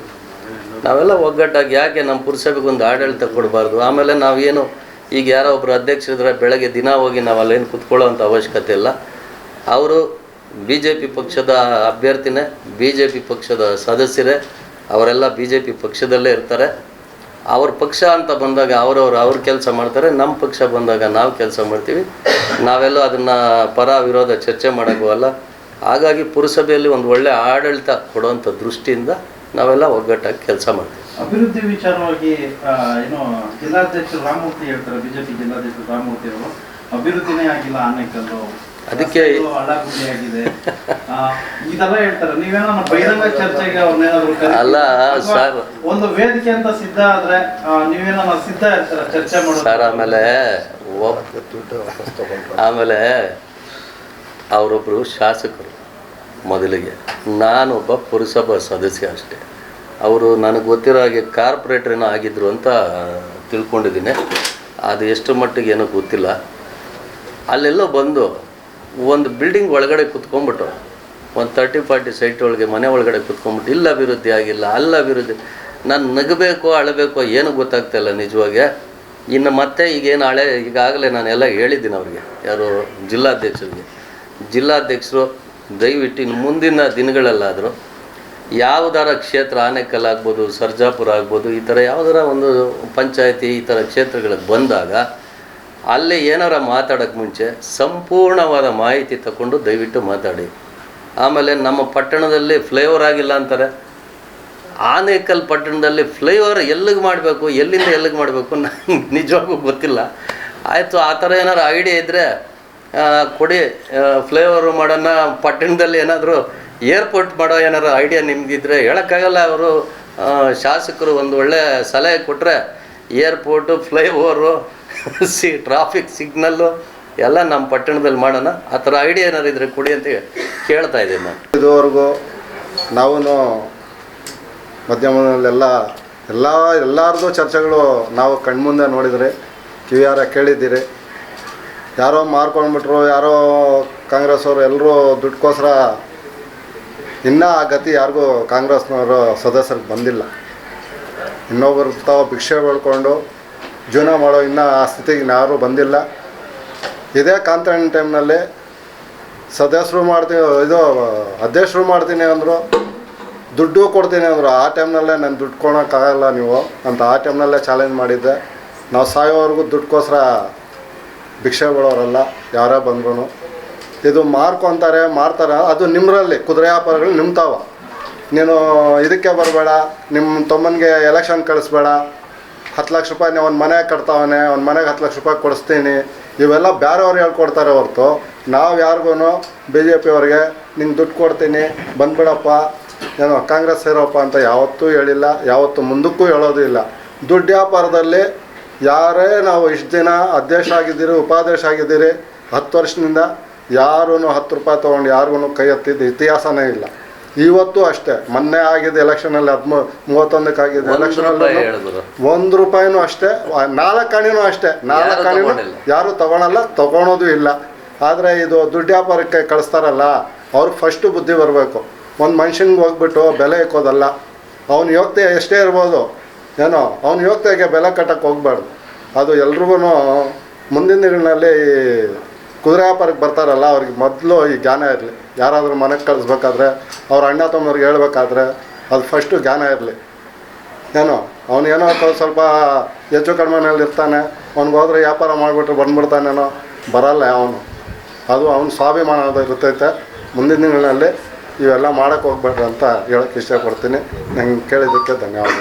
ನಾವೆಲ್ಲ ಒಗ್ಗಟ್ಟಾಗಿ, ಯಾಕೆ ನಮ್ಮ ಪುರಸಭೆಗೊಂದು ಆಡಳಿತ ಕೊಡಬಾರ್ದು? ಆಮೇಲೆ ನಾವೇನು ಈಗ ಯಾರೋ ಒಬ್ಬರು ಅಧ್ಯಕ್ಷರಿದ್ರೆ ಬೆಳಗ್ಗೆ ದಿನ ಹೋಗಿ ನಾವು ಅಲ್ಲೇನು ಕೂತ್ಕೊಳ್ಳೋ ಅಂಥ ಅವಶ್ಯಕತೆ ಇಲ್ಲ. ಅವರು ಬಿ ಜೆ ಪಿ ಪಕ್ಷದ ಅಭ್ಯರ್ಥಿನೇ, ಬಿ ಜೆ ಪಿ ಪಕ್ಷದ ಸದಸ್ಯರೇ, ಅವರೆಲ್ಲ ಬಿ ಜೆ ಪಿ ಪಕ್ಷದಲ್ಲೇ ಇರ್ತಾರೆ. ಅವ್ರ ಪಕ್ಷ ಅಂತ ಬಂದಾಗ ಅವ್ರ ಕೆಲಸ ಮಾಡ್ತಾರೆ, ನಮ್ಮ ಪಕ್ಷ ಬಂದಾಗ ನಾವು ಕೆಲಸ ಮಾಡ್ತೀವಿ. ನಾವೆಲ್ಲ ಅದನ್ನು ಪರ ವಿರೋಧ ಚರ್ಚೆ ಮಾಡೋಕ್ಕಲ್ಲ. ಹಾಗಾಗಿ ಪುರಸಭೆಯಲ್ಲಿ ಒಂದು ಒಳ್ಳೆ ಆಡಳಿತ ಕೊಡುವಂಥ ದೃಷ್ಟಿಯಿಂದ ನಾವೆಲ್ಲ ಒಗ್ಗಟ್ಟಾಗಿ ಕೆಲಸ ಮಾಡ್ತೀವಿ. ಅಭಿವೃದ್ಧಿ ವಿಚಾರವಾಗಿ ಜಿಲ್ಲಾಧ್ಯಕ್ಷರು ರಾಮಮೂರ್ತಿ ಹೇಳ್ತಾರೆ, ಬಿಜೆಪಿ ಜಿಲ್ಲಾಧ್ಯಕ್ಷರು ರಾಮಮೂರ್ತಿ ಅವರು ಅಭಿವೃದ್ಧಿನೇ ಆಗಿಲ್ಲ ಆನೇಕಲ್ಲು, ಅದಕ್ಕೆ ಹಳ್ಳಗುಂಡಿ ಆಗಿದೆ, ಇದೆಲ್ಲ ಹೇಳ್ತಾರೆ. ನೀವೇನೋ ಬಹಿರಂಗ ಚರ್ಚೆಗೆ ಅವ್ರನ್ನೇನಾದ್ರು ಅಲ್ಲ ಸರ್, ಒಂದು ವೇದಿಕೆ ಅಂತ ಸಿದ್ಧ ಆದ್ರೆ ನೀವೇನೋ ಸಿದ್ಧ ಇರ್ತಾರೆ ಚರ್ಚೆ ಮಾಡೋದು ಸರ್. ಆಮೇಲೆ ಅವರೊಬ್ಬರು ಶಾಸಕರು ಮೊದಲಿಗೆ, ನಾನೊಬ್ಬ ಪುರಸಭಾ ಸದಸ್ಯ ಅಷ್ಟೇ. ಅವರು ನನಗೆ ಗೊತ್ತಿರೋ ಹಾಗೆ ಕಾರ್ಪೊರೇಟ್ರೇನೋ ಆಗಿದ್ರು ಅಂತ ತಿಳ್ಕೊಂಡಿದ್ದೀನಿ. ಅದು ಎಷ್ಟು ಮಟ್ಟಿಗೆ ಏನೋ ಗೊತ್ತಿಲ್ಲ. ಅಲ್ಲೆಲ್ಲೋ ಬಂದು ಒಂದು ಬಿಲ್ಡಿಂಗ್ ಒಳಗಡೆ ಕುತ್ಕೊಂಡ್ಬಿಟ್ಟು, ಒಂದು 30-40 ಸೈಟ್ ಒಳಗೆ ಮನೆ ಒಳಗಡೆ ಕುತ್ಕೊಂಡ್ಬಿಟ್ಟು, ಇಲ್ಲ ಅಭಿವೃದ್ಧಿ ಆಗಿಲ್ಲ, ಅಲ್ಲ ಅಭಿವೃದ್ಧಿ. ನಾನು ನಗಬೇಕು ಅಳಬೇಕು ಏನು ಗೊತ್ತಾಗ್ತಾಯಿಲ್ಲ ನಿಜವಾಗಿ. ಇನ್ನು ಮತ್ತೆ ಈಗೇನು ಈಗಾಗಲೇ ನಾನೆಲ್ಲ ಹೇಳಿದ್ದೀನಿ ಅವ್ರಿಗೆ, ಯಾರು ಜಿಲ್ಲಾಧ್ಯಕ್ಷರು ದಯವಿಟ್ಟು ಇನ್ನು ಮುಂದಿನ ದಿನಗಳಲ್ಲಾದರೂ ಯಾವುದಾರ ಕ್ಷೇತ್ರ ಆನೇಕಲ್ ಆಗ್ಬೋದು, ಸರ್ಜಾಪುರ ಆಗ್ಬೋದು, ಈ ಥರ ಯಾವುದಾರ ಒಂದು ಪಂಚಾಯತಿ ಈ ಥರ ಕ್ಷೇತ್ರಗಳಿಗೆ ಬಂದಾಗ ಅಲ್ಲಿ ಏನಾರ ಮಾತಾಡೋಕ್ಕೆ ಮುಂಚೆ ಸಂಪೂರ್ಣವಾದ ಮಾಹಿತಿ ತಗೊಂಡು ದಯವಿಟ್ಟು ಮಾತಾಡಿ. ಆಮೇಲೆ ನಮ್ಮ ಪಟ್ಟಣದಲ್ಲಿ ಫ್ಲೈಓವರ್ ಆಗಿಲ್ಲ ಅಂತಾರೆ. ಆನೇಕಲ್ ಪಟ್ಟಣದಲ್ಲಿ ಫ್ಲೈಓವರ್ ಎಲ್ಲಿಗೆ ಮಾಡಬೇಕು, ಎಲ್ಲಿಂದ ಎಲ್ಲಿಗೆ ಮಾಡಬೇಕು ನನಗೆ ನಿಜವಾಗೂ ಗೊತ್ತಿಲ್ಲ. ಆಯಿತು, ಆ ಥರ ಏನಾರು ಐಡಿಯಾ ಇದ್ದರೆ ಕೊಡಿ, ಫ್ಲೈಓವರ್ ಮಾಡೋಣ. ಪಟ್ಟಣದಲ್ಲಿ ಏನಾದರೂ ಏರ್ಪೋರ್ಟ್ ಮಾಡೋ ಏನಾರು ಐಡಿಯಾ ನಿಮಗಿದ್ರೆ ಹೇಳೋಕ್ಕಾಗಲ್ಲ. ಅವರು ಶಾಸಕರು ಒಂದು ಒಳ್ಳೆ ಸಲಹೆ ಕೊಟ್ಟರೆ ಏರ್ಪೋರ್ಟು, ಫ್ಲೈಓವರು, ಟ್ರಾಫಿಕ್ ಸಿಗ್ನಲ್ಲು ಎಲ್ಲ ನಮ್ಮ ಪಟ್ಟಣದಲ್ಲಿ ಮಾಡೋಣ. ಆ ಥರ ಐಡಿಯಾ ಏನಾರು ಇದ್ದರೆ ಕೊಡಿ ಅಂತ ಕೇಳ್ತಾ ಇದ್ದೀನಿ ನಾನು. ಇದುವರೆಗೂ ನಾವು ಮಾಧ್ಯಮದಲ್ಲೆಲ್ಲ ಎಲ್ಲರದ್ದು ಚರ್ಚೆಗಳು ನಾವು ಕಣ್ಮುಂದೆ ನೋಡಿದರೆ, ಕಿವಿಯಾರ ಕೇಳಿದ್ದೀರಿ. ಯಾರೋ ಮಾರ್ಕೊಂಡ್ಬಿಟ್ರು, ಯಾರೋ ಕಾಂಗ್ರೆಸ್ ಅವರು ಎಲ್ಲರೂ ದುಡ್ಡುಗೋಸ್ಕರ ಇನ್ನೂ ಆ ಗತಿ ಯಾರಿಗೂ ಕಾಂಗ್ರೆಸ್ನವರು ಸದಸ್ಯರಿಗೆ ಬಂದಿಲ್ಲ. ಇನ್ನೊಬ್ಬರು ತಾವು ಭಿಕ್ಷೆ ಬೆಳ್ಕೊಂಡು ಜೀವನ ಮಾಡೋ ಇನ್ನೂ ಆ ಸ್ಥಿತಿಗೆ ಯಾರೂ ಬಂದಿಲ್ಲ. ಇದೇ ಕಾಂತಣ್ಣ ಟೈಮ್ನಲ್ಲಿ ಸದಸ್ಯರು ಮಾಡ್ತೀನಿ, ಅಧ್ಯಕ್ಷರು ಮಾಡ್ತೀನಿ ಅಂದರು, ದುಡ್ಡು ಕೊಡ್ತೀನಿ ಅಂದರು. ಆ ಟೈಮ್ನಲ್ಲೇ ನಾನು ದುಡ್ಡು ಕೊಡೋಕ್ಕಾಗಲ್ಲ ನೀವು ಅಂತ ಆ ಟೈಮ್ನಲ್ಲೇ ಚಾಲೆಂಜ್ ಮಾಡಿದ್ದೆ. ನಾವು ಸಾಯೋವರೆಗೂ ದುಡ್ಡುಗೋಸ್ಕರ ಭಿಕ್ಷೆ ಬಿಡೋರಲ್ಲ ಯಾರೇ ಬಂದ್ರು. ಇದು ಮಾಡ್ತಾರೆ, ಅದು ನಿಮ್ಮರಲ್ಲಿ ಕುದುರೆ ವ್ಯಾಪಾರಗಳು ನಿಮ್ತಾವ. ನೀನು ಇದಕ್ಕೆ ಬರಬೇಡ, ನಿಮ್ಮ ತಮ್ಮನಿಗೆ ಎಲೆಕ್ಷನ್ ಕಳಿಸ್ಬೇಡ, 10 ಲಕ್ಷ ರೂಪಾಯಿ ಒಂದು ಮನೆ ಕಟ್ತಾವನೆ, ಒಂದು ಮನೆಗೆ 10 ಲಕ್ಷ ರೂಪಾಯಿ ಕೊಡಿಸ್ತೀನಿ, ಇವೆಲ್ಲ ಬೇರೆಯವ್ರು ಹೇಳ್ಕೊಡ್ತಾರೆ ಹೊರತು ನಾವು ಯಾರಿಗೂ BJP ಅವ್ರಿಗೆ ನಿಂಗೆ ದುಡ್ಡು ಕೊಡ್ತೀನಿ ಬಂದ್ಬಿಡಪ್ಪ, ಏನೋ ಕಾಂಗ್ರೆಸ್ ಸೇರೋಪ್ಪ ಅಂತ ಯಾವತ್ತೂ ಹೇಳಿಲ್ಲ, ಯಾವತ್ತೂ ಮುಂದಕ್ಕೂ ಹೇಳೋದು ಇಲ್ಲ. ದುಡ್ಡು ವ್ಯಾಪಾರದಲ್ಲಿ ಯಾರೇ ನಾವು ಇಷ್ಟು ದಿನ ಅಧ್ಯಕ್ಷ ಆಗಿದ್ದೀರಿ, ಉಪಾಧ್ಯಕ್ಷ ಆಗಿದ್ದೀರಿ, 10 ವರ್ಷದಿಂದ ಯಾರೂ 10 ರೂಪಾಯಿ ತೊಗೊಂಡು ಯಾರಿಗೂ ಕೈ ಎತ್ತಿದ್ದು ಇತಿಹಾಸನೇ ಇಲ್ಲ. ಇವತ್ತು ಅಷ್ಟೇ, ಮೊನ್ನೆ ಆಗಿದ್ದು ಎಲೆಕ್ಷನಲ್ಲಿ 31ಕ್ಕೆ ಆಗಿದ್ದು ಎಲೆಕ್ಷನಲ್ಲಿ ₹1 ರೂಪಾಯಿನೂ ಅಷ್ಟೇ, 4 ಅಣಿನೂ ಅಷ್ಟೇ, 4 ಅಣಿನೂ ಯಾರೂ ತೊಗೊಳೋದು ಇಲ್ಲ. ಆದರೆ ಇದು ದುಡ್ಡು ವ್ಯಾಪಾರಕ್ಕೆ ಕಳಿಸ್ತಾರಲ್ಲ, ಅವ್ರಿಗೆ ಫಸ್ಟು ಬುದ್ಧಿ ಬರಬೇಕು. ಒಂದು ಮನುಷ್ಯನಿಗೆ ಹೋಗ್ಬಿಟ್ಟು ಬೆಲೆ ಇಕ್ಕೋದಲ್ಲ. ಅವ್ನ ಯೋಗ್ಯತೆ ಎಷ್ಟೇ ಇರ್ಬೋದು, ಏನೋ ಅವ್ನ ಯೋಗ್ಯತೆಗೆ ಬೆಲೆ ಕಟ್ಟಕ್ಕೆ ಹೋಗ್ಬಾರ್ದು. ಅದು ಎಲ್ರಿಗೂ ಮುಂದಿನ ದಿನಗಳಲ್ಲಿ ಕುದುರೆ ವ್ಯಾಪಾರಕ್ಕೆ ಬರ್ತಾರಲ್ಲ, ಅವ್ರಿಗೆ ಮೊದಲು ಈ ಜ್ಞಾನ ಇರಲಿ. ಯಾರಾದರೂ ಮನೆಗೆ ಕಳಿಸ್ಬೇಕಾದ್ರೆ, ಅವ್ರ ಅಣ್ಣ ತಮ್ಮವ್ರಿಗೆ ಹೇಳ್ಬೇಕಾದ್ರೆ ಅದು ಫಸ್ಟು ಜ್ಞಾನ ಇರಲಿ. ಏನೋ ಅವನೇನೋ ಸ್ವಲ್ಪ ಹೆಚ್ಚು ಕಡಿಮೆನಲ್ಲಿ ಇರ್ತಾನೆ, ಅವ್ನಿಗೆ ಹೋದ್ರೆ ವ್ಯಾಪಾರ ಮಾಡಿಬಿಟ್ರೆ ಬಂದ್ಬಿಡ್ತಾನೇನೋ, ಬರಲ್ಲ ಅವನು. ಅದು ಅವ್ನ ಸ್ವಾಭಿಮಾನ ಇರ್ತೈತೆ. ಮುಂದಿನ ದಿನಗಳಲ್ಲಿ ಇವೆಲ್ಲ ಮಾಡೋಕ್ಕೆ ಹೋಗ್ಬೇಡ್ರಿ ಅಂತ ಹೇಳೋಕ್ಕೆ ಇಷ್ಟಪಡ್ತೀನಿ. ನಂಗೆ ಕೇಳಿದ್ದಕ್ಕೆ ಧನ್ಯವಾದ.